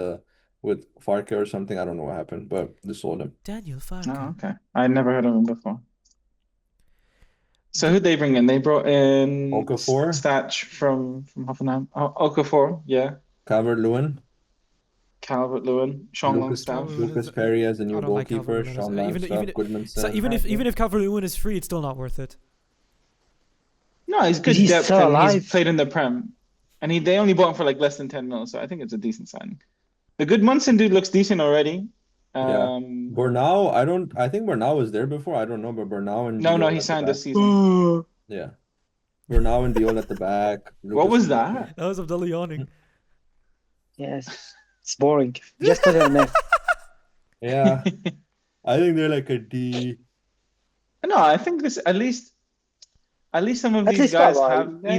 Farke or something. I don't know what happened, but they sold him. Daniel Oh, Farke. okay. I never heard of him before. So who'd they bring in? They brought in Okafor? Statch from Hoffenheim. Oh, Okafor, yeah. Calvert-Lewin, Calvert-Lewin, Sean Lucas Longstaff. Lucas Perry as the new I don't like goalkeeper, Calvert-Lewin. Sean Even Longstaff, Goodmanson. if Calvert-Lewin is free, it's still not worth it. No, he's good He's depth still and alive. he's played in the Prem. And they only bought him for like less than 10 mil, so I think it's a decent signing. The Goodmanson dude looks decent already. Yeah. Bernau, I think Bernau was there before. I don't know, but Bernau and No, Diol he at the signed back. this season. Yeah. Bernau and Diol at the back. What Lucas was Perry. that? That was Abdullah yawning. Yes, it's boring. Just put it in F. Yeah. I think they're like a D. No, I think this at least some of At these least guys Carlisle, have yeah.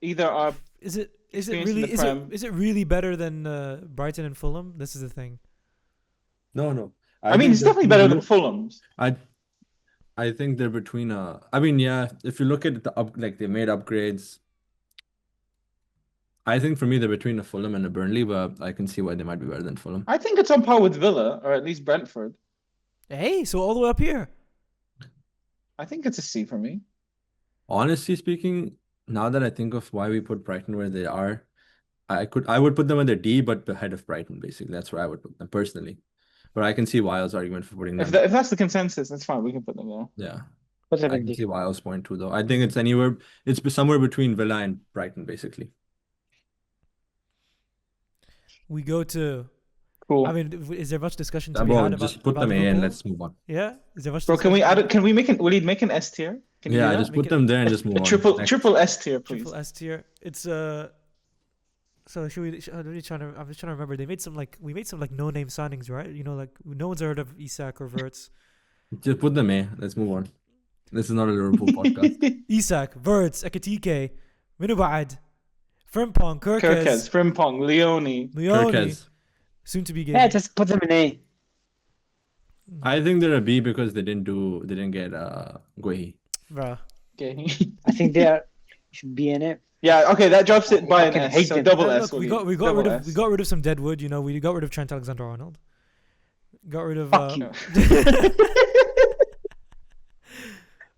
either are Is it Experience in really the Prem. is it really better than Brighton and Fulham? This is the thing. No. I mean think it's they're definitely better than look- Fulham's. I think they're between I mean, yeah, if you look at like they made upgrades. I think for me they're between a Fulham and a Burnley, but I can see why they might be better than Fulham. I think it's on par with Villa or at least Brentford. Hey, so all the way up here. I think it's a C for me. Honestly speaking, now that I think of why we put Brighton where they are, I would put them in the D, but ahead of Brighton, basically. That's where I would put them personally. But I can see Wiles' argument for putting them. If that's the consensus, that's fine. We can put them there. Yeah. Put it I in can D. see Wiles' point too, though. I think it's somewhere between Villa and Brighton, basically. We go to. Cool. I mean, is there much discussion to be Bro, had just about put them A and Liverpool? let's move on. Yeah, is there much? Bro, can we discussion? add it? Can we make it? Will he make an S tier? Can you do Yeah, that? just Make put it them there and just move a on. Next. triple S tier, please. Triple S tier. It's So should we? I'm really trying to. I'm just trying to remember. We made some no-name signings, right? You know, like no one's heard of Isak or Verts. Just put them A. Let's move on. This is not a Liverpool podcast. Isak, Verts, Ekitike, Minubaad, Frimpong, Kirkes, Kirkes, Frimpong, Leone. Leone, Kirkes. soon to be Yeah, game. just put them in A. I think they're a B because they didn't get Guehi. Bruh. Okay. I think they should be in it. Yeah. Okay. That drops it by an fucking S. hate So them. double Yeah, S. look, will we you? got Double rid of S. we got rid of some Deadwood. You know, we got rid of Trent Alexander-Arnold. Got rid of. Fuck you.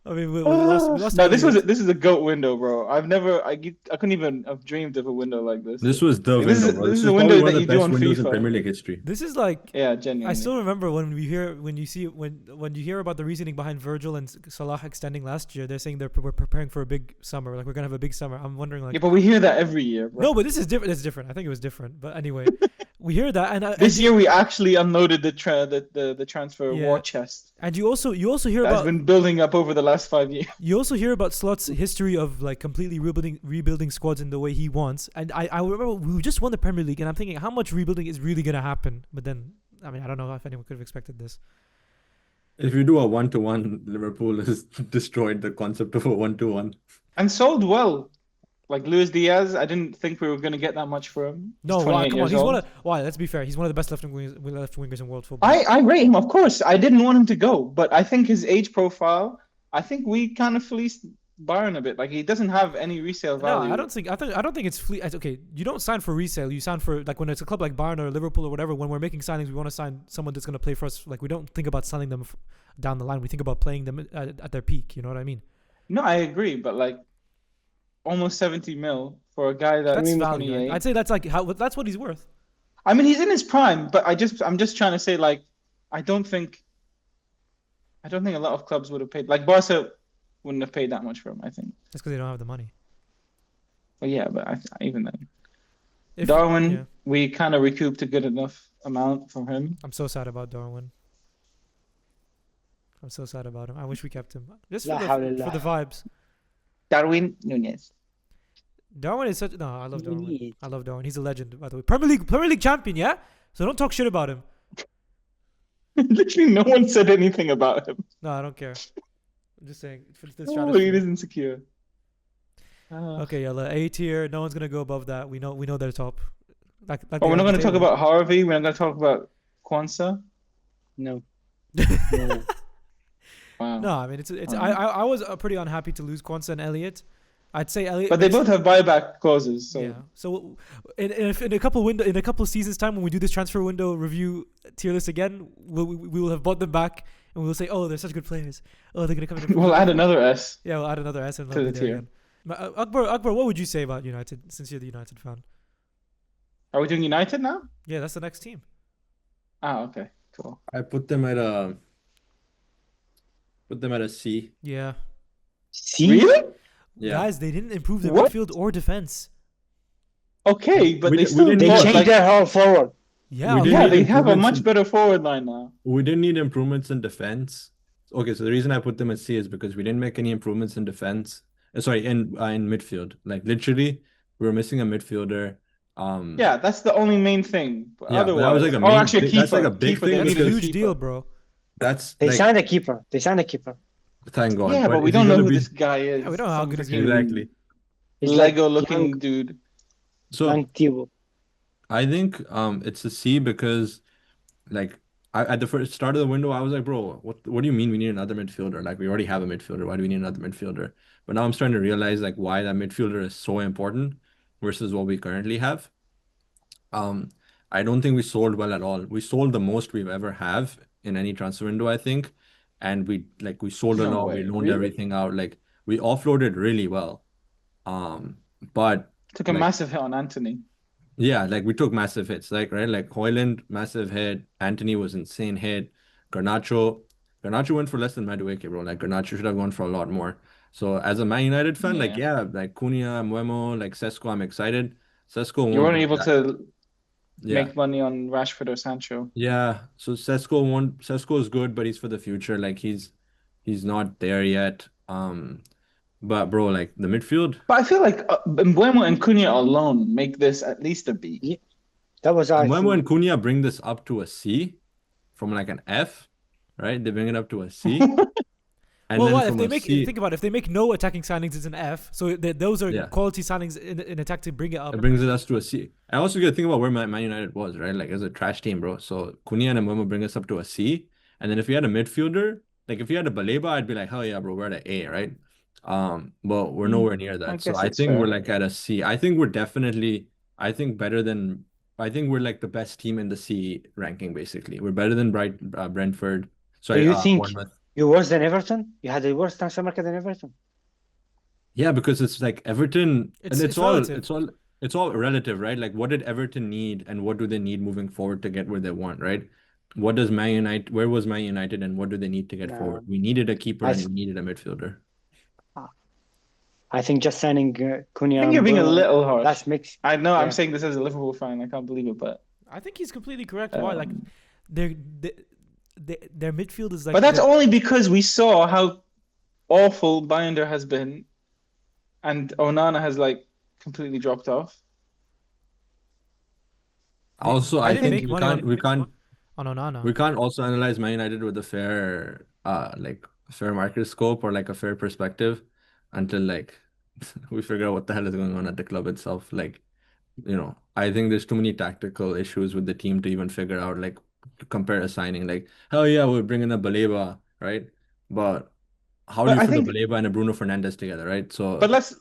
I mean, we lost. No, Elliott. this is a goat window, bro. I couldn't even have dreamed of a window like this. This was the This is- window, bro. this This is is a probably window one that of you the do best on windows in FIFA. Premier League history. This is like. Yeah, genuinely. I still remember when you hear about the reasoning behind Virgil and Salah extending last year. They're saying we're preparing for a big summer. Like we're gonna have a big summer. I'm wondering like. Yeah, but we hear that every year, bro. No, but this is different. It's different. I think it was different. But anyway, we hear that, and This year we actually unloaded the transfer Yeah. war chest and you also hear that's about been building up over the last 5 years. you also hear about Slot's history of like completely rebuilding squads in the way he wants. And I remember we just won the Premier League, and I'm thinking how much rebuilding is really gonna happen. But then I mean I don't know if anyone could have expected this. If you do a 1-to-1, Liverpool has destroyed the concept of a 1-to-1. And sold well. Like Luis Diaz, I didn't think we were going to get that much for him. He's No, why? 28 Come on, years old. let's be fair. He's one of the best left wingers in world football. I rate him, of course. I didn't want him to go, but I think his age profile, I think we kind of fleeced Bayern a bit. Like he doesn't have any resale No, value. I don't think it's okay. You don't sign for resale. You sign for like when it's a club like Bayern or Liverpool or whatever. When we're making signings, we want to sign someone that's going to play for us. Like we don't think about selling them down the line. We think about playing them at their peak. You know what I mean? No, I agree, but like almost 70 mil for a guy that's That's value. 28. I'd say that's that's what he's worth. I mean, he's in his prime, but I'm just trying to say like I don't think a lot of clubs would have paid. Like Barca wouldn't have paid that much for him, I think. That's because they don't have the money. But yeah, but even then, If- Darwin, yeah. we kind of recouped a good enough amount from him. I'm so sad about Darwin. I'm so sad about him. I wish we kept him just La for hawla the la. vibes. Darwin Nunez. Darwin is such. No, I love Darwin. Nunez. I love Darwin. He's a legend, by the way. Premier League champion, yeah. So don't talk shit about him. Literally, no one said anything about him. No, I don't care. I'm just saying for the Oh, strategy. he is insecure. Okay, Yella, A tier. No one's gonna go above that. We know they're top. Like Oh, they we're are not on the going to talk table. about Harvey. We're not going to talk about Kwanzaa. No. No. Wow. No, I mean it's. Um, I was pretty unhappy to lose Kwanzaa and Elliott. I'd say Elliott. But they both have buyback clauses, so Yeah. So in a couple seasons time when we do this transfer window review tier list again, we will have bought them back and we will say, oh, they're such good players. Oh, they're gonna come in. we'll add another S. Yeah, we'll add another S and to they'll the be there tier. again. Akbar, what would you say about United since you're the United fan? Are we doing United now? Yeah, that's the next team. Ah, okay, cool. I put them at a C. Yeah. See? Really? Yeah. Guys, they didn't improve their What? midfield or defense. Okay, but We they didn't- still we They didn't bought, changed like, their whole forward. Yeah, We okay. didn't yeah, need they have a improvements much in- better forward line now. We didn't need improvements in defense. Okay, so the reason I put them at C is because we didn't make any improvements in defense. Sorry, in midfield. Like literally, we were missing a midfielder. Yeah, that's the only main thing. But Yeah, but that was otherwise, like a oh, main actually, a thing- that's keeper. like a big Keeper, thing they That's needed a a huge keeper. deal, bro. That's They like, signed a keeper. They signed a keeper. thank God. Yeah, but we is he don't know gonna who be- this guy is. Yeah, we don't know how Some good he's freaking gonna be. Exactly. He's like Lego-looking young, dude. So young Thibaut. I think it's a C because like at the first start of the window I was like, bro, what do you mean we need another midfielder? Like we already have a midfielder. Why do we need another midfielder? But now I'm starting to realize like why that midfielder is so important versus what we currently have. I don't think we sold well at all. We sold the most we've ever have in any transfer window, I think. And we sold a No lot, way, we loaned really? everything out. Like we offloaded really well. But Took a like- massive hit on Anthony. yeah, like we took massive hits, like right, like Hoyland, massive hit. Anthony was insane hit. Garnacho went for less than Madueke, bro. Like Garnacho should have gone for a lot more. So as a Man United fan, like Yeah. yeah, like Cunha, Mbeumo, like Sesko, I'm excited. Sesko You won't weren't be able that- to yeah, make money on Rashford or Sancho. yeah. So Sesko is good, but he's for the future. Like he's not there yet. But bro, like the midfield, But I feel like Mbeumo and Cunha alone make this at least a B. That was I Mbeumo and think. Cunha bring this up to a C from like an F, right? They bring it up to a C. And Well, then what if from they a make? C, Think about it. If they make no attacking signings, it's an F. So those are Yeah. quality signings in attack to bring it up. it brings us to a C. I also got to think about where Man United was, right? Like, it was a trash team, bro. So Cunha and Mbeumo bring us up to a C. And then if we had a midfielder, like if we had a Baleba, I'd be like, hell yeah, bro, we're at an A, right? But we're nowhere near that. So guess I it's think we're fair. like at a C. I think we're definitely, I think we're like the best team in the C ranking, basically. We're better than Brentford. Sorry, you think- Bournemouth. You're worse than Everton? You had a worse transfer market than Everton? Yeah, because it's like Everton, It's- and it's relative. it's all relative, right? Like what did Everton need and what do they need moving forward to get where they want, right? Where was Man United and what do they need to get No. forward? We needed a keeper I and th- we needed a midfielder. I think just signing Cunha I think and you're being a Mbeumo, little harsh. that's mixed. I know Yeah. I'm saying this as a Liverpool fan. I can't believe it, but I think he's completely correct. Why? Like um, their midfield is like. but that's their- only because we saw how awful Binder has been, and Onana has like completely dropped off. Also, I I didn't think make money we can't on Onana. we can't also analyze Man United with a fair microscope or like a fair perspective until like we figure out what the hell is going on at the club itself. Like, I think there's too many tactical issues with the team to even figure out like to compare a signing. Like, hell yeah, we're bringing a Baleba, right? But how do But you I put a think- Baleba and a Bruno Fernandes together, right? So But let's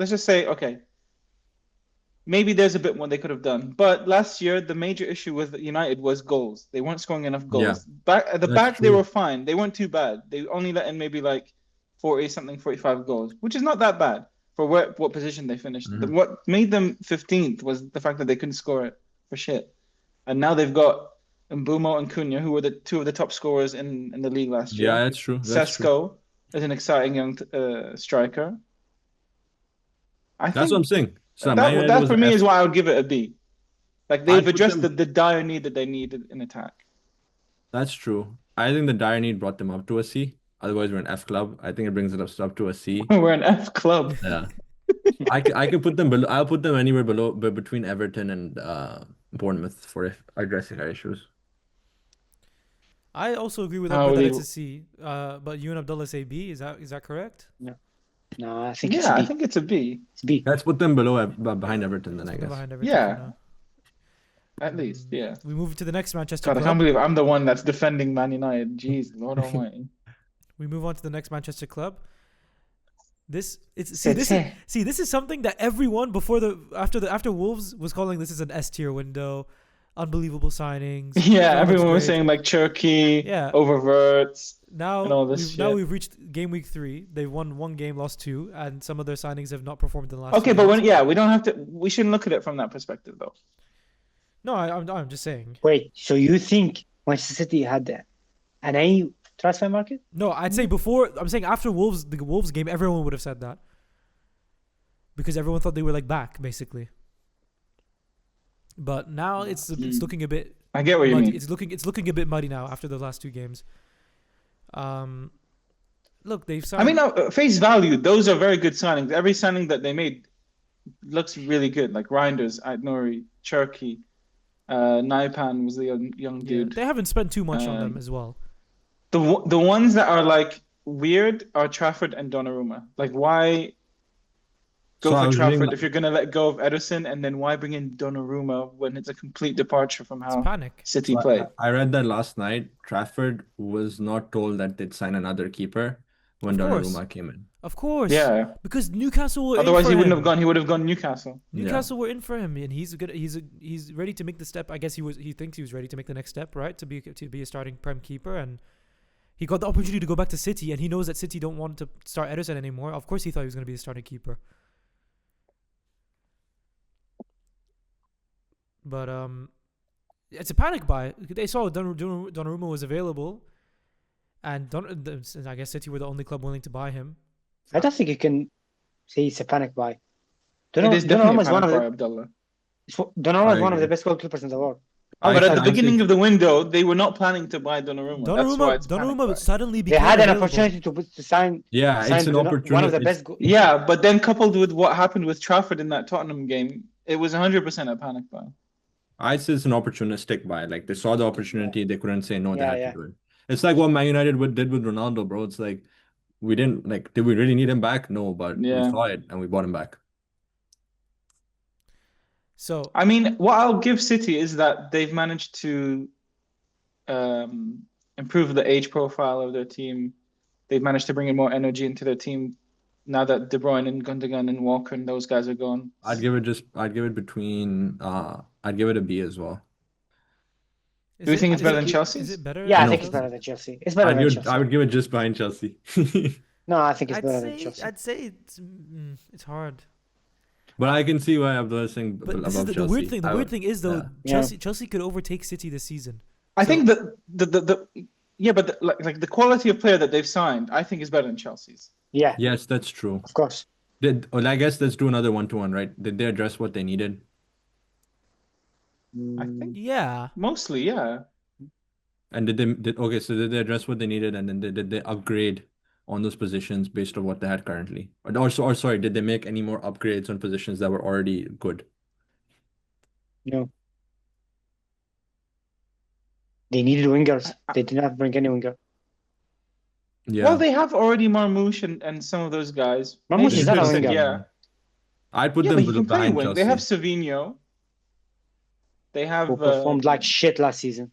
just say okay. Maybe there's a bit more they could have done. But last year, the major issue with United was goals. They weren't scoring enough goals. Yeah, Back at the that's back, they true. were fine. They weren't too bad. They only let in maybe like 45 goals, which is not that bad for what position they finished. Mhm. What made them 15th was the fact that they couldn't score it for shit. And now they've got Mbeumo and Cunha, who were the two of the top scorers in the league last year. Yeah, that's true. That's true. Sesko is an exciting young striker. I That's think what I'm saying. So Man United that was for an me F. is why I would give it a B. Like I'd they've put addressed them- the dire need that they needed in attack. That's true. I think the dire need brought them up to a C. Otherwise, we're an F club. I think it brings us up to a C. We're an F club. Yeah. I could put them below. I'll put them anywhere below, but between Everton and Bournemouth for addressing our issues. I also agree with How Akbar that will it's you- a C. But you and Abdullah say B. Is that correct? No, I think it's Yeah, B. I think it's a B. It's B. Let's put them behind Everton then, I Let's put them guess. behind Everton Yeah. for now. At least, yeah. We move to the next Manchester God, I club. can't believe I'm the one that's defending Man United. Jeez, Lord Almighty. We move on to the next Manchester club. This City. this is something that everyone after Wolves was calling this is an S tier window, unbelievable signings. Yeah, so much everyone was great. saying like Turkey, Yeah. oververts. Now and all this now shit. we've reached game week 3. They've won 1 game, lost 2, and some of their signings have not performed in the last. Okay, few but games. we don't have to. We shouldn't look at it from that perspective, though. No, I'm just saying. Wait, so you think Manchester City had an A transfer market? No, I'd say before. I'm saying after the Wolves game, everyone would have said that because everyone thought they were like back basically. But now it's looking a bit. I get what you muddy. mean. It's looking a bit muddy now after the last 2 games. Look, they've signed. I mean, at face value, those are very good signings. Every signing that they made looks really good. Like Reinders, Aït-Nouri, Cherki, Naipan was the young yeah, dude. they haven't spent too much on them Um, as well. The ones that are like weird are Trafford and Donnarumma. Like, why go So I for was reading Trafford that- if you're gonna let go of Ederson, and then why bring in Donnarumma when it's a complete departure from It's how panic. City So play? I read that last night. Trafford was not told that they'd sign another keeper when Of course. Donnarumma came in. Of course. Yeah. Because Newcastle were Otherwise, in for he wouldn't him. have gone. He would have gone Newcastle. Newcastle were in for him, and he's good. He's ready to make the step. I guess he thinks he was ready to make the next step, right? To be a starting prem keeper, and he got the opportunity to go back to City, and he knows that City don't want to start Ederson anymore. Of course, he thought he was going to be the starting keeper. But it's a panic buy. They saw Donnarumma was available, and I guess City were the only club willing to buy him. I don't think you can say it's a panic buy. It is definitely a Donnarumma is one panic of buy, the Abdullah. Donnarumma is I one of the agree. best goalkeepers in the world. But at the I beginning think- of the window, they were not planning to buy Donnarumma. That's why it's a panic buy. Donnarumma suddenly They became had an available. opportunity to sign. Yeah, sign it's an opportunity. One of the It's- best. Yeah, but then coupled with what happened with Trafford in that Tottenham game, it was 100% a panic buy. I'd say it's an opportunistic buy. Like they saw the opportunity, they couldn't say no. They Yeah, had yeah. to do it. It's like what Man United did with Ronaldo, bro. It's like we didn't like. Did we really need him back? No, but we Yeah. saw it and we bought him back. So I mean, what I'll give City is that they've managed to improve the age profile of their team. They've managed to bring in more energy into their team now that De Bruyne and Gundogan and Walker and those guys are gone. I'd give it between. I'd give it a B as well. Do you think it's is better it- than Chelsea's? Is it better? Yeah, I than think it's Chelsea? better than Chelsea. It's better than Chelsea. I would give it just behind Chelsea. No, I think it's better than Chelsea. I'd say it's hard. But I can see why Abdullah is saying But this above is the Chelsea. weird thing. The weird thing is though, yeah. Chelsea could overtake City this season. I So- think that the quality of player that they've signed, I think is better than Chelsea's. Yeah, Yes, that's true. of course. I guess let's do another 1-to-1, right? Did they address what they needed? I think Yeah. mostly, yeah. And did they address what they needed, and then did they upgrade on those positions based on what they had currently? Or sorry, did they make any more upgrades on positions that were already good? No. They needed wingers. They did not bring any winger. Yeah. Well, they have already Marmoush and some of those guys. Marmoush Maybe is you not could a have said, winger. yeah. I'd put Yeah, them but he can play behind wing. Chelsea. They have Savinho. They have Who performed like shit last season.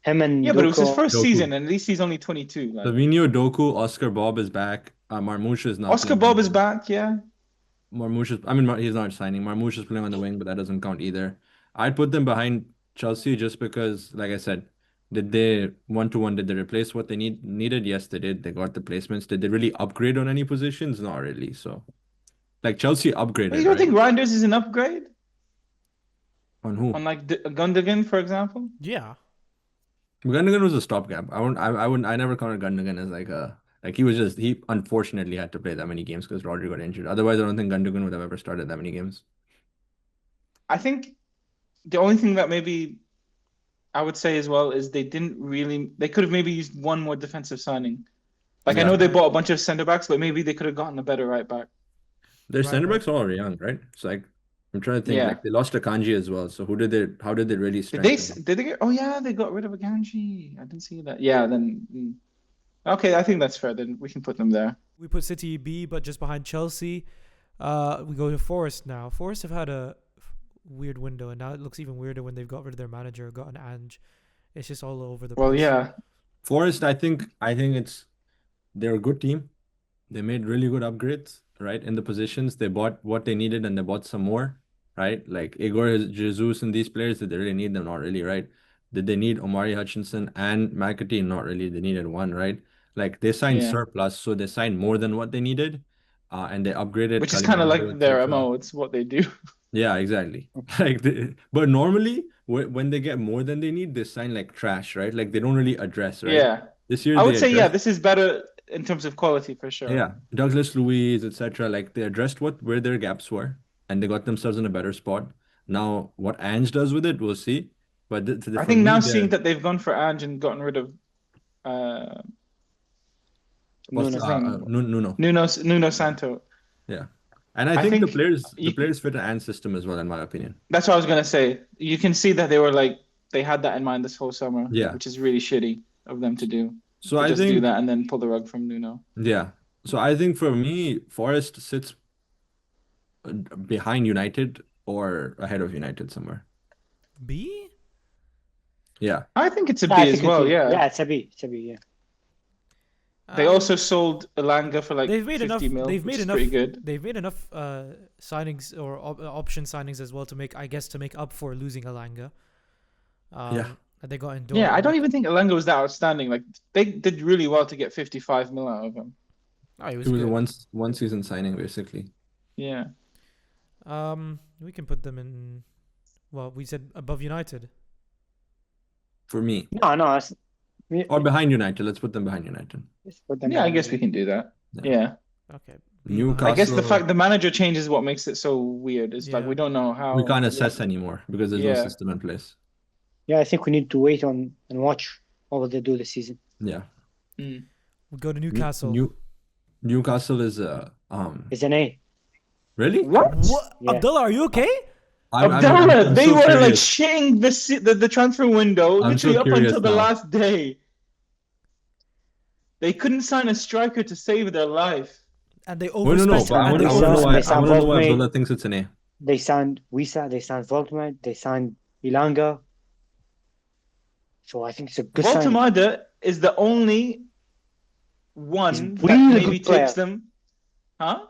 Him and yeah, but it was his Doku. first Doku. season, and at least he's only 22. Like. Savinho, Doku, Oscar Bob is back. Marmoush is not Oscar playing Bob on is the- back, yeah. Marmoush is, he's not signing. Marmoush is playing on the wing, but that doesn't count either. I'd put them behind Chelsea just because, like I said, did they 1-to-1? Did they replace what they needed? Yes, they did. They got the placements. Did they really upgrade on any positions? Not really. So, like Chelsea upgraded, But you don't right? think Reinders is an upgrade On who? on like Gundogan, for example? Yeah. Gundogan was a stopgap. I never counted Gundogan as he unfortunately had to play that many games because Rodri got injured. Otherwise, I don't think Gundogan would have ever started that many games. I think the only thing that maybe I would say as well is they could have maybe used one more defensive signing. Like I Yeah. know they bought a bunch of centre backs, but maybe they could have gotten a better right back. Their Right, center right. backs are all young, right? It's like I'm trying to think. Yeah. Like they lost Akanji as well. So how did they really Did they strengthen? did they get? Oh yeah, they got rid of Akanji. I didn't see that. Yeah, then okay, I think that's fair. Then we can put them there. We put City B, but just behind Chelsea. We go to Forest now. Forest have had a weird window, and now it looks even weirder when they've got rid of their manager, got an Ange. It's just all over the Well, place. yeah, Forest, I think they're a good team. They made really good upgrades, right? In the positions, they bought what they needed and they bought some more, right? Like Igor Jesus and these players, did they really need them? Not really, right? Did they need Omari Hutchinson and McAtee? Not really. They needed one, right? Like they signed Yeah. surplus, so they signed more than what they needed, and they upgraded which is kind of Kalimando, like their etc. MO. It's what they do. Yeah, exactly. But normally when they get more than they need, they sign like trash, right? Like they don't really address, right? Yeah, This year I would they say yeah, addressed, this is better in terms of quality for sure. yeah, Douglas Luiz, etc. Like they addressed where their gaps were, and they got themselves in a better spot. Now, what Ange does with it, we'll see. But I for think me, now seeing that they've gone for Ange and gotten rid of what's his name? Nuno. Nuno Santo. Yeah, and I I think the think players fit an Ange system as well, in my opinion. that's what I was gonna say. You can see that they were like they had that in mind this whole summer, Yeah. which is really shitty of them to do. So To I just do think, that and then pull the rug from Nuno. yeah. So I think for me, Forest sits behind United or ahead of United somewhere. B? Yeah. I think it's a B I as think well. Yeah. Yeah, it's a B. It's a B. Yeah. They Um, also sold Elanga for like they've made 50 enough. mil, They've which made is enough. pretty good. They've made enough signings or option signings as well to make, I guess, to make up for losing Alanga. Yeah. And they got in. Yeah, I don't even think Elanga was that outstanding. Like they did really well to get 55 mil out of him. Oh, it was It was a good. one season signing basically. Yeah. We can put them in. Well, we said above United. For me. No. Or behind United. Let's put them behind United. Let's put them Yeah, I in. guess we can do that. Yeah. Yeah. Okay. Newcastle. I guess the fact the manager changes what makes it so weird. It's like Yeah. we don't know how We can't assess anymore because there's no Yeah. system in place. Yeah, I think we need to wait on and watch what will they do this season. Yeah. Mm. We go to Newcastle. Newcastle is It's an A. really? What? What? Yeah. Abdullah, are you okay? Abdullah, they so were like curious. shitting the transfer window I'm so literally up curious until the now. last day. They couldn't sign a striker to save their life. And they Well, no, but I overspent. want And to they know why. They overspent. signed I want to know why Volkman. Abdullah thinks it's an A. They signed Wisa, they signed Volkman, they signed Ilanga. So I think it's a good sign. Voltemada is the only one He's that really maybe good player. takes them. Huh?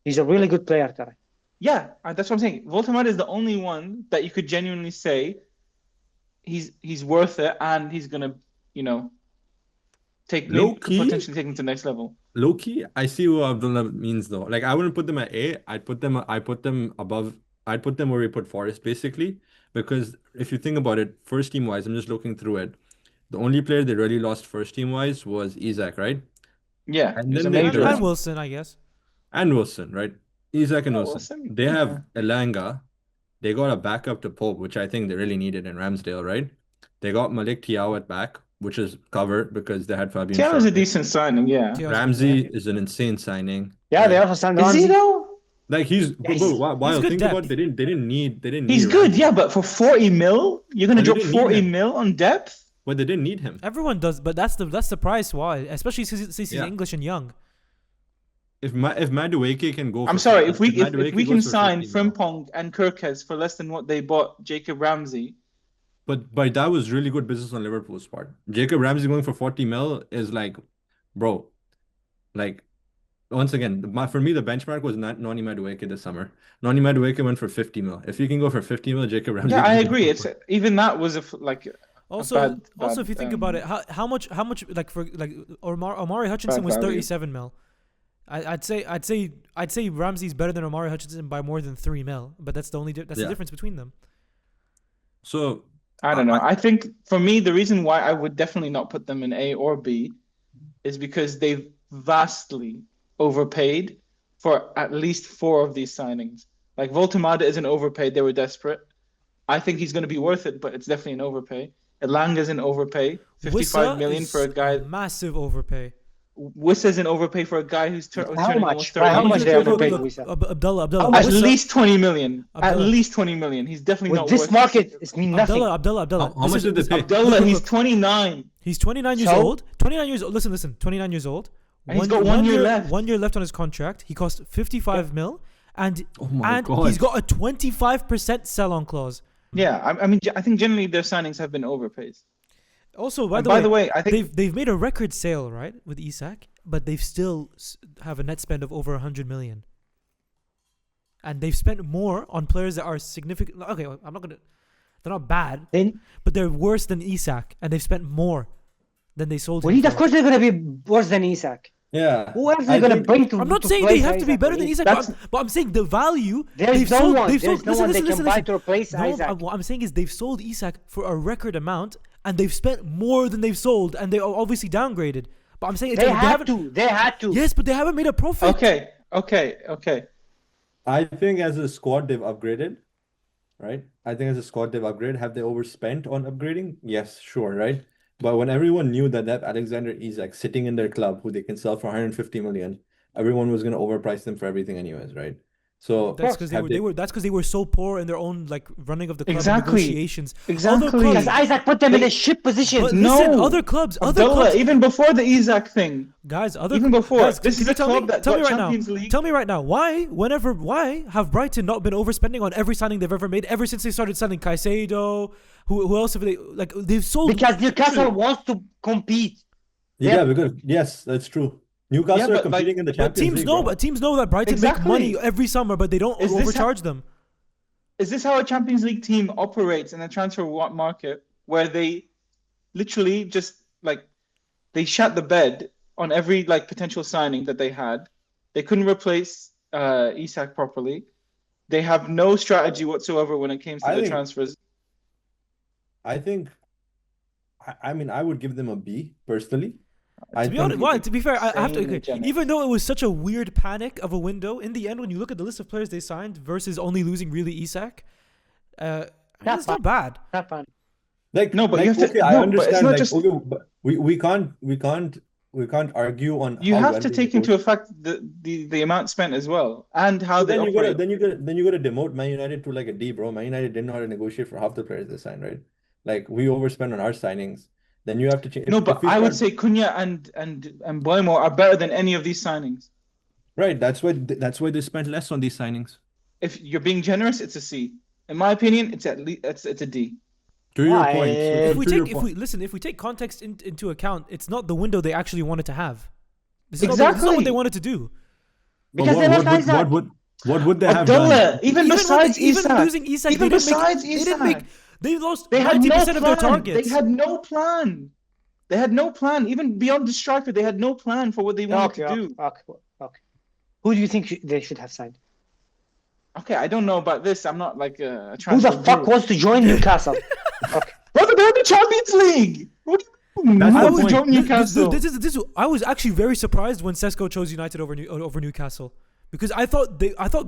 He's a really good player, Tariq. Yeah, that's what I'm saying. Voltemada is the only one that you could genuinely say he's worth it and he's gonna, Low-key? potentially take him to the next level. Low key, I see what Abdullah means though. Like I wouldn't put them at A. I'd put them above. I'd put them where we put Forest basically. Because if you think about it, first team wise, I'm just looking through it. The only player they really lost first team wise was Isaac, right? Yeah, And he's a then they major And addressed- one. Wilson, I guess. And Wilson, right? Isaac and Oh, Wilson. Wilson, They have yeah. Elanga. They got a backup to Pope, which I think they really needed in Ramsdale, right? They got Malik Tiao at back, which is covered because they had Fabian Tiago's a Schär. decent signing, yeah. Tiago's Ramsey good. is an insane signing. Yeah, they Like, also signed Is he Ramsey. though? like he's Yeah, he's- while good think about depth. it, they didn't need He's need good, Ramsey, yeah, but for 40 mil, you're gonna But they drop didn't need 40 him. mil on depth? but they didn't need him. Everyone does, but that's the price why, especially since he's Yeah. English and young. If Madueke can go, I'm for sorry, 50 if Madueke we can goes for sign 50 mil. Frimpong and Kirkes for less than what they bought Jacob Ramsey, But that was really good business on Liverpool's part. Jacob Ramsey going for 40 mil is like, bro, like once again, for me the benchmark was not Noni Madueke this summer. Noni Madueke went for 50 mil. If you can go for 50 mil, Jacob Ramsey. yeah, I can go agree. for- It's even that was Also, bad- if you think about it, how much like for like Omari Hutchinson Bad was value. 37 mil. I'd say Ramsey's better than Omari Hutchinson by more than 3 mil, but that's the Yeah. difference between them. So I don't know. I think for me, the reason why I would definitely not put them in A or B is because they've vastly overpaid for at least 4 of these signings. Like Voltemada isn't overpaid; they were desperate. I think he's going to be worth it, but it's definitely an overpay. Elanga's an overpay, 55 Wissa million is for a guy. massive overpay. Wissa isn't overpaid for a guy who's How turning much? almost Right, 30. how much they Look, overpaid look, Wissa? Abdullah, At Wissa- least 20 million. At Abdullah. least 20 million. He's definitely With not this worth market, it's mean nothing. Abdullah. How much did they pay? Abdullah, Look, he's look. 29. He's 29 years So? old. 29 years old. Listen. 29 years old. And he's got 1 year left. 1 year left on his contract. He cost 55 mil, and Oh my God. he's got a 25% sell-on clause. Yeah, I mean, I think generally their signings have been overpaid. Also, by And the way, I think they've made a record sale, right, with Isak, but they've still have a net spend of over 100 million. And they've spent more on players that are significant. Okay, I'm not gonna. They're not bad, Then but they're worse than Isak, and they've spent more than they sold. we him need, of for. course, they're gonna be worse than Isak. Yeah. Who else are I they gonna think- bring to? I'm not to saying replace they have to be Isaac? better than Isak, That's- but I'm saying the value. There's they've no sold, one. They've There's sold. no listen, one they listen, can listen, buy listen. to replace No, Isaac. what I'm saying is they've sold Isak for a record amount, and they've spent more than they've sold, and they are obviously downgraded. But I'm saying it's They like, had haven't. to. They had to. Yes, but they haven't made a profit. okay. I think as a squad they've upgraded, right? I think as a squad they've upgraded. Have they overspent on upgrading? Yes, sure, right? But when everyone knew that they have Alexander Isak sitting in their club who they can sell for 150 million, everyone was going to overprice them for everything anyways, right? So That's because That's because they were so poor in their own like running of the club Exactly. negotiations. Exactly. Other clubs, Because Isaac put them in a shit position. but No. listen, other clubs, Abdullah, even before the Isak thing, guys, other even before, guys, this can is you a tell club me, that tell me got right Champions now. League. Tell me right now, why have Brighton not been overspending on every signing they've ever made ever since they started selling Caicedo? Who else have they like? They've sold. Because Newcastle wants to compete. yeah, Yeah. because yes, that's true. Newcastle Yeah, are but, like, competing in the But Champions teams League, know, bro. but teams know that Brighton make Exactly. money every summer, but they don't Is this overcharge them. Is this how a Champions League team operates in the transfer market, where they literally just like they shut the bed on every like potential signing that they had? They couldn't replace Isak properly. They have no strategy whatsoever when it came to I the think- transfers. I think, I mean, I would give them a B personally. I To be think honest, well, to be fair, I have to. Insane Okay, generous. even though it was such a weird panic of a window, in the end, when you look at the list of players they signed versus only losing really Isak, it's not bad. Not fun. like No, but like, you have to- okay, I no, but it's understand not like just- okay, but we can't argue on You how have well to they take into negotiate. effect the amount spent as well, and how So they then you gotta operate. then you gotta demote Man United to like a D, bro. Man United didn't know how to negotiate for half the players they signed, right? Like we overspent on our signings. Then you have to change. No, but I would say Cunha and Boimo are better than any of these signings. right. That's why they spent less on these signings. If you're being generous, it's a C. In my opinion, it's at least it's a D. To your Why? point. If we to your take, point. if we take context into account, it's not the window they actually wanted to have. This is Exactly. not what they wanted to do. But Because they lost Isaac. what would they have Abdullah, done? even besides even Isak, losing Isak, even they didn't besides make, they didn't make. Isak, They lost they had 90% no of their plan. targets. They had no plan. They had no plan. Even beyond the striker, they had no plan for what they wanted Okay, to do. okay. Who do you think they should have signed? Okay, I don't know about this. I'm not like a Who transfer the fuck guru. wants to join Newcastle? Okay. Brother, they're in the Champions League. What do you mean? That's Who the would point. join Newcastle? I was actually very surprised when Sesko chose United over Newcastle, because I thought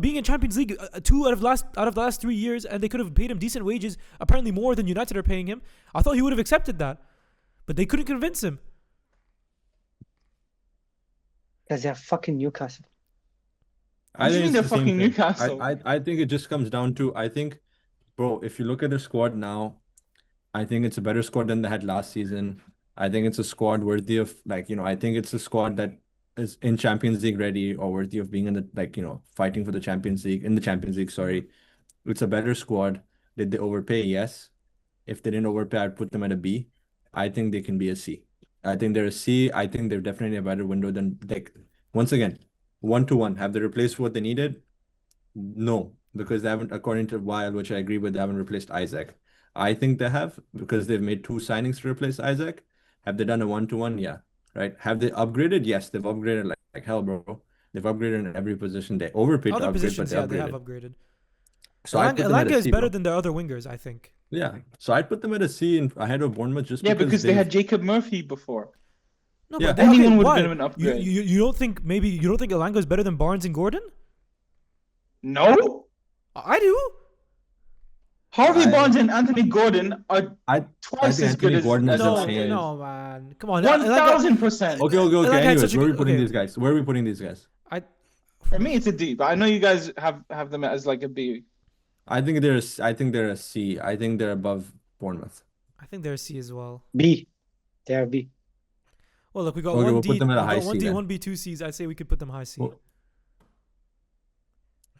being in Champions League 2 out of the last 3 years, and they could have paid him decent wages, apparently more than United are paying him. I thought he would have accepted that, but they couldn't convince him. Because they're fucking Newcastle. What do you mean it's they're the same fucking thing. Newcastle? I think it just comes down to bro, if you look at the squad now, I think it's a better squad than they had last season. I think it's a squad worthy of I think it's a squad that is in Champions League ready or worthy of being in the fighting for the Champions League in the Champions League, sorry. It's a better squad. Did they overpay? Yes. If they didn't overpay, I'd put them at a B. I think they can be a C. I think they're a C. I think they're definitely a better window than once again, 1-to-1. Have they replaced what they needed? No, because they haven't, according to Weil, which I agree with, they haven't replaced Isaac. I think they have, because they've made 2 signings to replace Isaac. Have they done a 1-to-1? Yeah. Right. Have they upgraded? Yes, they've upgraded like hell, bro. They've upgraded in every position. They overpaid to Other upgrade, positions, but they they have upgraded. upgraded. So I put them at Elanga a is C, better bro. than their other wingers, I think. Yeah. So I'd put them at a C ahead of Bournemouth just Yeah, because they they've- had Jacob Murphy before. No, Yeah. but Anyone would have why? been an upgrade. You don't think Elanga is better than Barnes and Gordon? No? I do. Harvey I- Barnes and Anthony Gordon are I twice think as good Anthony as Gordon is No, insane. no, man. Come on. 1,000%. Okay. Like, I had Anyways, such a where are we good- putting okay. these guys? Where are we putting these guys? For me, it's a D, but I know you guys have them as like a B. I think they're a C. I think they're above Bournemouth. I think they're C as well. B. They are B. Well, look, we got Okay, one we'll D, put them at a we high got one C D, then. one B, two Cs. I'd say we could put them high C. Well,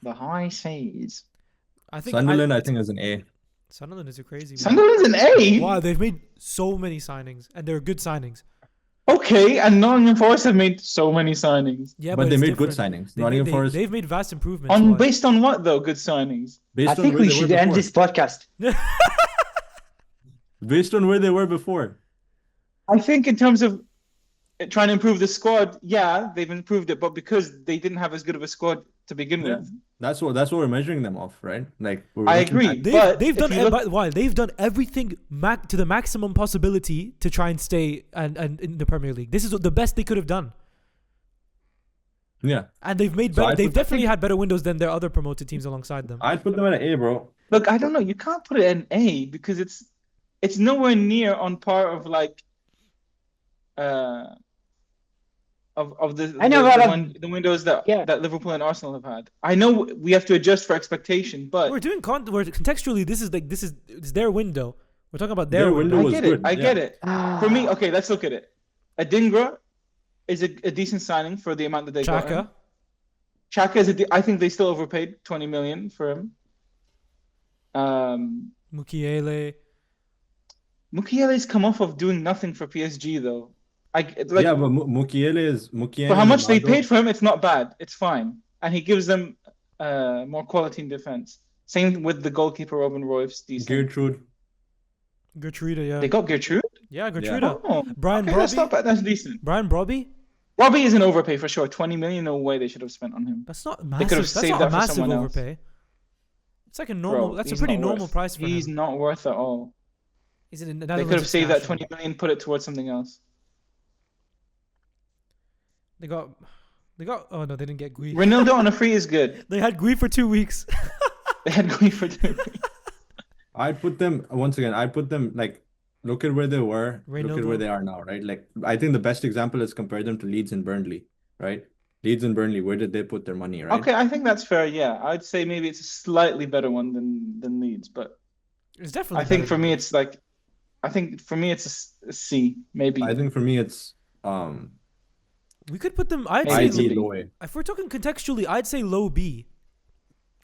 The high C's. I think Sunderland, I think, is an A. Sunderland is a crazy one. Sunderland's an A. Wow, they've made so many signings, and they're good signings. Okay, and Nottingham Forest have made so many signings. Yeah, But they it's made good different. signings. They Nottingham made, Forest, They've made vast improvements. On why? based on what though? Good signings. based I on think where we they were should end before. this podcast. Based on where they were before. I think in terms of trying to improve the squad, yeah, they've improved it, but because they didn't have as good of a squad to begin Yeah. with. That's what we're measuring them off, right? Like we're I looking agree. at- They've But done if you look- why they've done everything to the maximum possibility to try and stay and in the Premier League. This is the best they could have done, Yeah, and they've made So better. I They've think- definitely had better windows than their other promoted teams alongside them. I'd put them at an A, bro. Look, I don't know. You can't put it in A because it's nowhere near on par of like of the I know, the, but, the windows that yeah. that Liverpool and Arsenal have had. I know we have to adjust for expectation, but We're doing we're contextually. This is it's their window. We're talking about their Their window. window I was get good. it. I yeah. get it. For me, okay, let's look at it. Adingra is a decent signing for the amount that they got. him. Chaka. Chaka is I think they still overpaid 20 million for him. Mukiele. Mukiele's come off of doing nothing for PSG though. Yeah, but Mukiele for how and much they Ronaldo- paid for him, it's not bad. It's fine, and he gives them more quality in defense. Same with the goalkeeper Robin Royce. Decent. Gertrude. Gertrude, yeah. They got Gertrude. Yeah, Gertrude. Oh, Brian okay, that's not Brobby. bad. That's decent. Brian Brobby. Robbie is an overpay for sure. 20 million, no way they should have spent on him. That's not could massive. have That's saved not that a for massive someone else. overpay. It's like a normal. Bro, that's a he's pretty not normal worth- price for He's him. not worth at all. He's in They could have saved that 20 million, put it towards something else. They got. Oh no, they didn't get Gui. Ronaldo on a free is good. They had Gui for 2 weeks. They had Gui for 2 weeks. I'd put them once again. I'd put them like look at where they were, look at Reynaldo. where they are now, right? Like I think the best example is compare them to Leeds and Burnley, right? Leeds and Burnley, where did they put their money, right? Okay, I think that's fair. Yeah, I'd say maybe it's a slightly better one than Leeds, but It's definitely. I think better for than me Leeds. it's like, I think for me it's a C maybe. I think for me it's we could put them. I'd Maybe say it's a ID B. low A. if we're talking contextually, I'd say low B,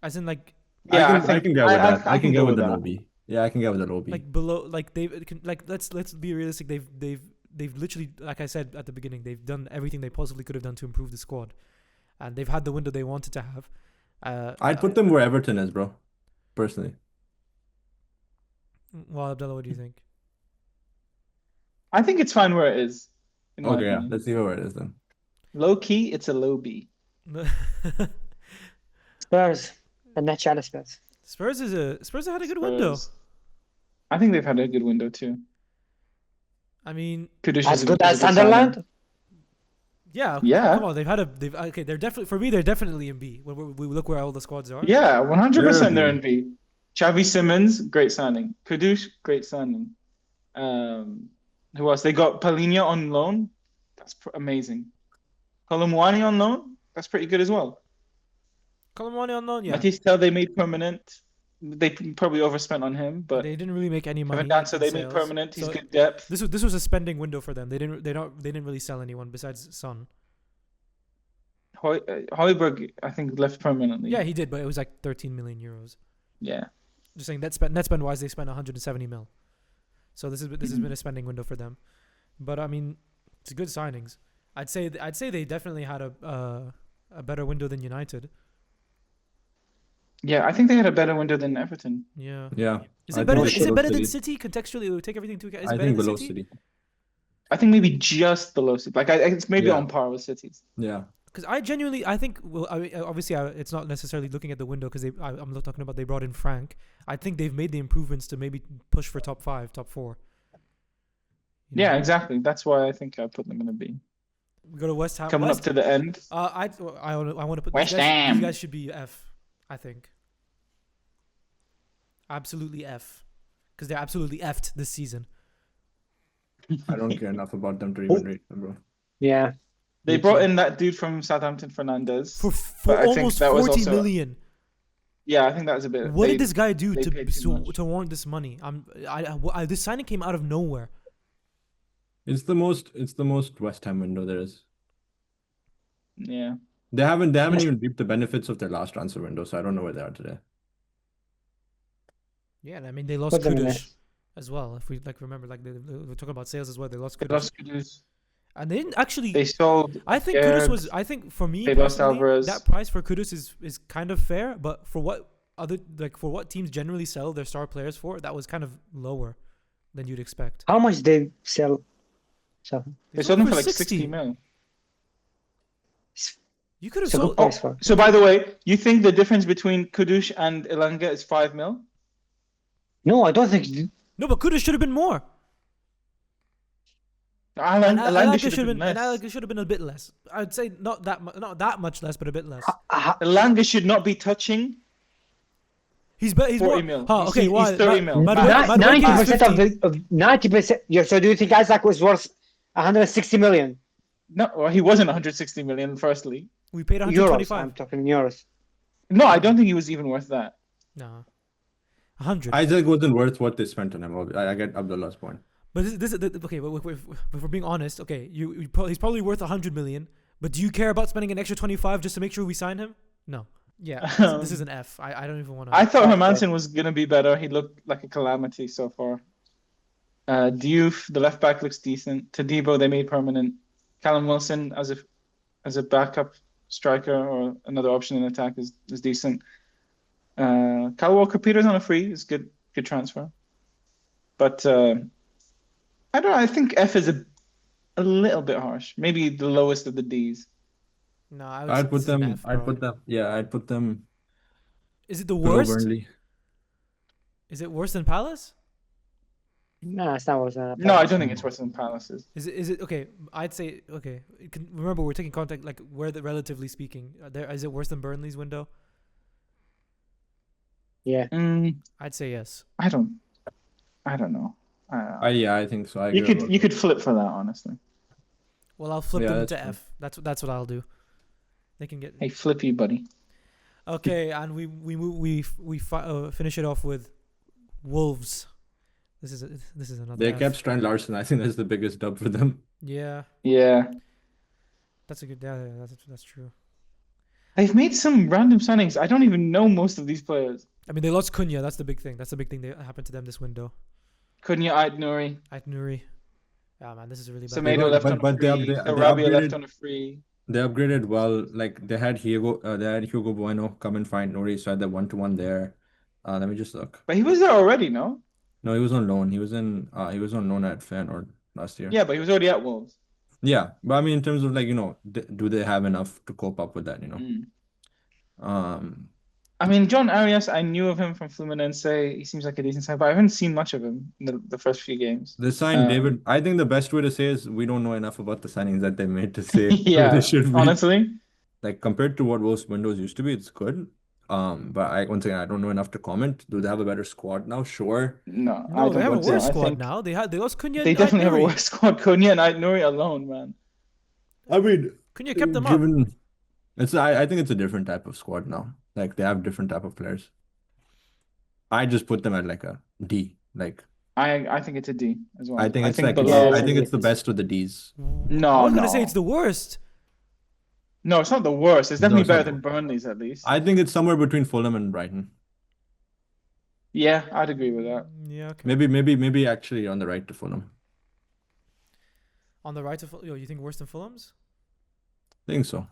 as in like Yeah, I can get with that. I can get with the that. low B. Yeah, I can get with the low B. below like let's be realistic. They've literally, like I said at the beginning, they've done everything they possibly could have done to improve the squad, and they've had the window they wanted to have. I'd put them where Everton is, bro. Personally. Well, Abdullah, what do you think? I think it's fine where it is. in my Okay, yeah. opinion. Let's see where it is then. Low key, it's a low B. Spurs. النحكي على Spurs. Spurs had a good window. Spurs. I think they've had a good window too. I mean, Kudish As is a- good is a as signing. Sunderland? yeah, Yeah. Come on, they've okay. They're definitely, for me, they're definitely in B. When we look where all the squads are. Yeah, 100% they're Yeah. in B. Xavi Simmons, great signing. Kudush, great signing. Who else? They got Palinha on loan. That's amazing. Kolomwani on loan. That's pretty good as well. Colomani unknown, yeah. Matisse Tel they made permanent. They probably overspent on him, but They didn't really make any money. Kevin Dancer in they made sales. permanent. He's So good depth. This was a spending window for them. They didn't really sell anyone besides Son. Højbjerg, I think, left permanently. Yeah, he did, but it was like 13 million euros. Yeah. Just saying net spend wise, they spent 170 mil. So this has been a spending window for them. But I mean, it's good signings. I'd say they definitely had a better window than United. Yeah, I think they had a better window than Everton. Yeah. Yeah. Is I it better? think Is it below better than City. City? Contextually, we take everything into account. Is I it better think than below City? City. I think maybe just below City. Like it's maybe Yeah. on par with City's. Yeah. Because I genuinely, I think, well, obviously, it's not necessarily looking at the window because I'm not talking about they brought in Frank. I think they've made the improvements to maybe push for top 5, top 4. You Yeah, know? exactly. That's why I think I put them in a B. We go to West Ham. Coming up to the end. I want to put West these Ham. guys should be F. I think. absolutely F, because they're absolutely effed this season. I don't care enough about them to Oh. even rate them, bro. Yeah. They Me brought too. in that dude from Southampton, Fernandez. For But I think almost that was 40 also- million. Yeah, I think that was a bit. What they- did this guy do they paid too much. to warrant this money? This signing came out of nowhere. It's the most West Ham window there is. Yeah. They haven't Yes. even reaped the benefits of their last transfer window, so I don't know where they are today. Yeah, and I mean they lost Put them in Kudus as well. If we remember, we're talking about sales as well. They lost They Kudus, lost Kudus. and they didn't actually. They sold. I think Kudus Gerrard. was. I think for me They lost personally, Alvarez. that price for Kudus is kind of fair. But for what for what teams generally sell their star players for, that was kind of lower than you'd expect. How much they sell? So They sold him for like 60 mil. You could have it's a good sold. price for. So by the way, you think the difference between Kudus and Elanga is 5 mil? No, I don't think. No, but Kudus should have been more. Elanga Elanga should have been less. Elanga should have been a bit less. I'd say not that much less, but a bit less. Elanga should not be touching. He's 40 more. mil. Huh, He's- okay, he's why? 30 mil. Madueke 90% is of 50. the 90%. Yeah, so do you think Isaac was worth 160 million No, well, he wasn't 160 million. Firstly, We paid euros? 125. I'm talking euros. no, I don't think he was even worth that. No, 100. Isaac wasn't worth what they spent on him. I get Abdullah's point. But this is okay. But if we're being honest, okay, he's probably worth 100 million. But do you care about spending an extra 25 just to make sure we sign him? No. Yeah, this is an F. I don't even want to. I thought Okay. Hermansen was gonna be better. He looked like a calamity so far. Diouf, the left back, looks decent. Tadibo, they made permanent. Callum Wilson as a backup striker or another option in attack is decent. Kyle Walker-Peters on a free is good transfer. But I don't know. I think F is a little bit harsh. Maybe the lowest of the Ds. No, I I'd put them. F, I'd bro. put them. Yeah, I'd put them Is it the below worst? Burnley. Is it worse than Palace? No, it's not worth No, I don't think it's worse than Palace's. Is it okay? I'd say okay. Remember, we're taking contact like relatively speaking. Is it worse than Burnley's window? Yeah. I'd say yes. I don't know. Yeah, I think so. I You agree. could flip for that, honestly. Well, I'll flip Yeah, them that's to fine. F. That's what I'll do. They can get Hey, flippy buddy. okay, and we finish it off with Wolves. This is another. They F. kept Strand Larson. I think that's the biggest dub for them. Yeah, Yeah. that's a good. Yeah, that's true. They've made some random signings. I don't even know most of these players. I mean, they lost Cunha. That's the big thing. That's the big thing that happened to them this window. Cunha, Ait Nouri. Ait Nouri. Yeah, man, this is really bad. Semedo left on a but they free. upgra- they Sarabia left upgraded- on a free. They upgraded well. Like they had Hugo Bueno come and find Nori, so I had the 1-to-1 there. Let me just look. But he was there already, no? No, he was on loan. He was on loan at Feyenoord last year. Yeah, but he was already at Wolves. Yeah, but I mean, in terms of like, do they have enough to cope up with that? I mean, John Arias, I knew of him from Fluminense. He seems like a decent sign, but I haven't seen much of him in the first few games. They signed Uh, David. I think the best way to say is we don't know enough about the signings that they made to say who Yeah, they should be. honestly. Like compared to what most windows used to be, it's good. But once again, I don't know enough to comment. Do they have a better squad now? Sure. No, I No, don't they have a think so. worse I squad think now. They lost Cunha. They and definitely have a Ait Nouri. worse squad. Cunha and Ait Nouri alone, man. I mean, Cunha kept them up. given I think it's a different type of squad now. Like they have different type of players. I just put them at like a D. Like I think it's a D as well. I think it's like below. I think it's the best of the Ds. No, I was gonna say no. it's the worst. No, it's not the worst. It's No, definitely it's not better the than Burnley's at least. I think it's somewhere between Fulham and Brighton. Yeah, I'd agree with that. Yeah, okay. Maybe actually on the right to Fulham. On the right of you think worse than Fulham's? I think so.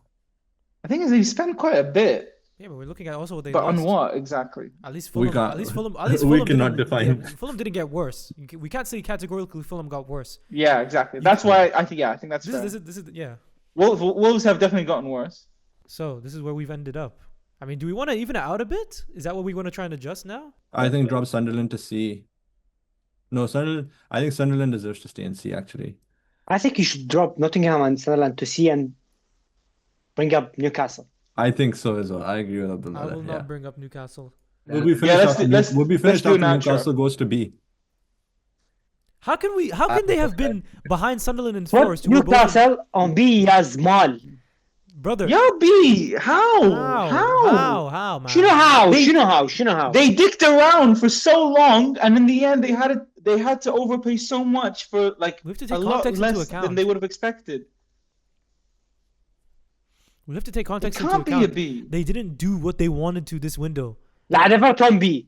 I think they spent quite a bit, Yeah, but we're looking at also what they but on lost. what exactly? At least We Fulham. can't- At least Fulham. we cannot define. Fulham didn't get worse. We can't say categorically Fulham got worse. Yeah, exactly. That's why I think. Yeah, I think that's fair. This is yeah. Wolves have definitely gotten worse. So this is where we've ended up. I mean, do we want to even it out a bit? Is that what we want to try and adjust now? I think drop Sunderland to C. No, Sunderland. I think Sunderland deserves to stay in C actually. I think you should drop Nottingham and Sunderland to C and bring up Newcastle. I think so as well. I agree with I Abdullah. will Yeah. not bring up Newcastle. We'll be Yeah, finished let's after do- let's- We'll be let's finished do after Nacho. Newcastle goes to B. How can they have been behind Sunderland and Forest? What who were both in- Newcastle on B يا زمال. brother. Yo, B, how? How, man? شنو how They- شنو how. They dicked around for so long, and in the end, they had to overpay so much for like We have to a take lot context into less than account. they would have expected. We have to take It context into can't be a account. B. They didn't do what they wanted to this window. لا Everton B.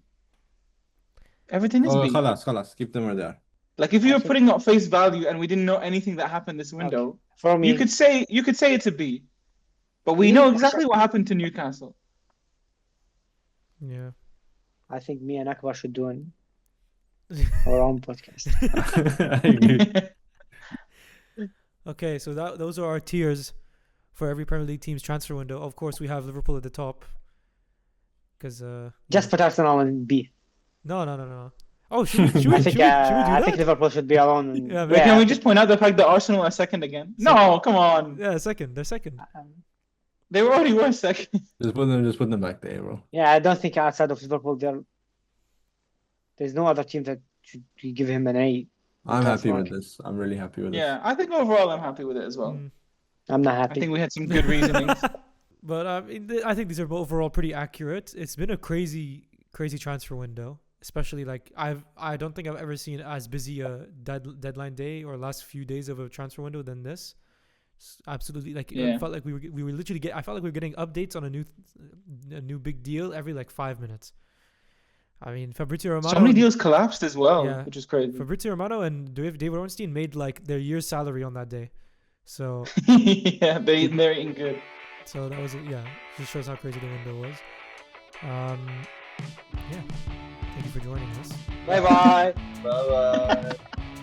Everything is Oh, B. خلاص, keep them where they are. Like if you were putting up face value and we didn't know anything that happened this window, For me. you could say it's a B. But we Me, know exactly what happened to Newcastle. Yeah. I think me and Akbar should do our own podcast. I agree. Okay, so those are our tiers for every Premier League team's transfer window. Of course, we have Liverpool at the top. Because Just put Arsenal on B. No. Oh, should we do I think that? Liverpool should be alone. Yeah, Wait, can we just point out the fact that Arsenal are second again? No, come on. Yeah, second. They're second. They already were second. Just put them back there, bro. Yeah, I don't think outside of Liverpool there's no other team that should give him an A. I'm That's happy with fine. this. I'm really happy with this. Yeah, I think overall I'm happy with it as well. Mm. I'm not I happy. think we had some good reasonings. But I think these are overall pretty accurate. It's been a crazy transfer window, especially like I don't think I've ever seen as busy a deadline day or last few days of a transfer window than this. It's absolutely, like Yeah. it felt like we were literally I felt like we were getting updates on a new big deal every like 5 minutes. I mean, Fabrizio Romano. So many deals collapsed as well, Yeah. which is crazy. Fabrizio Romano and David Ornstein made like their year's salary on that day. So Yeah, they're eating good. so that was just shows how crazy the window was. Yeah. Thank you for joining us. Bye bye. Bye bye.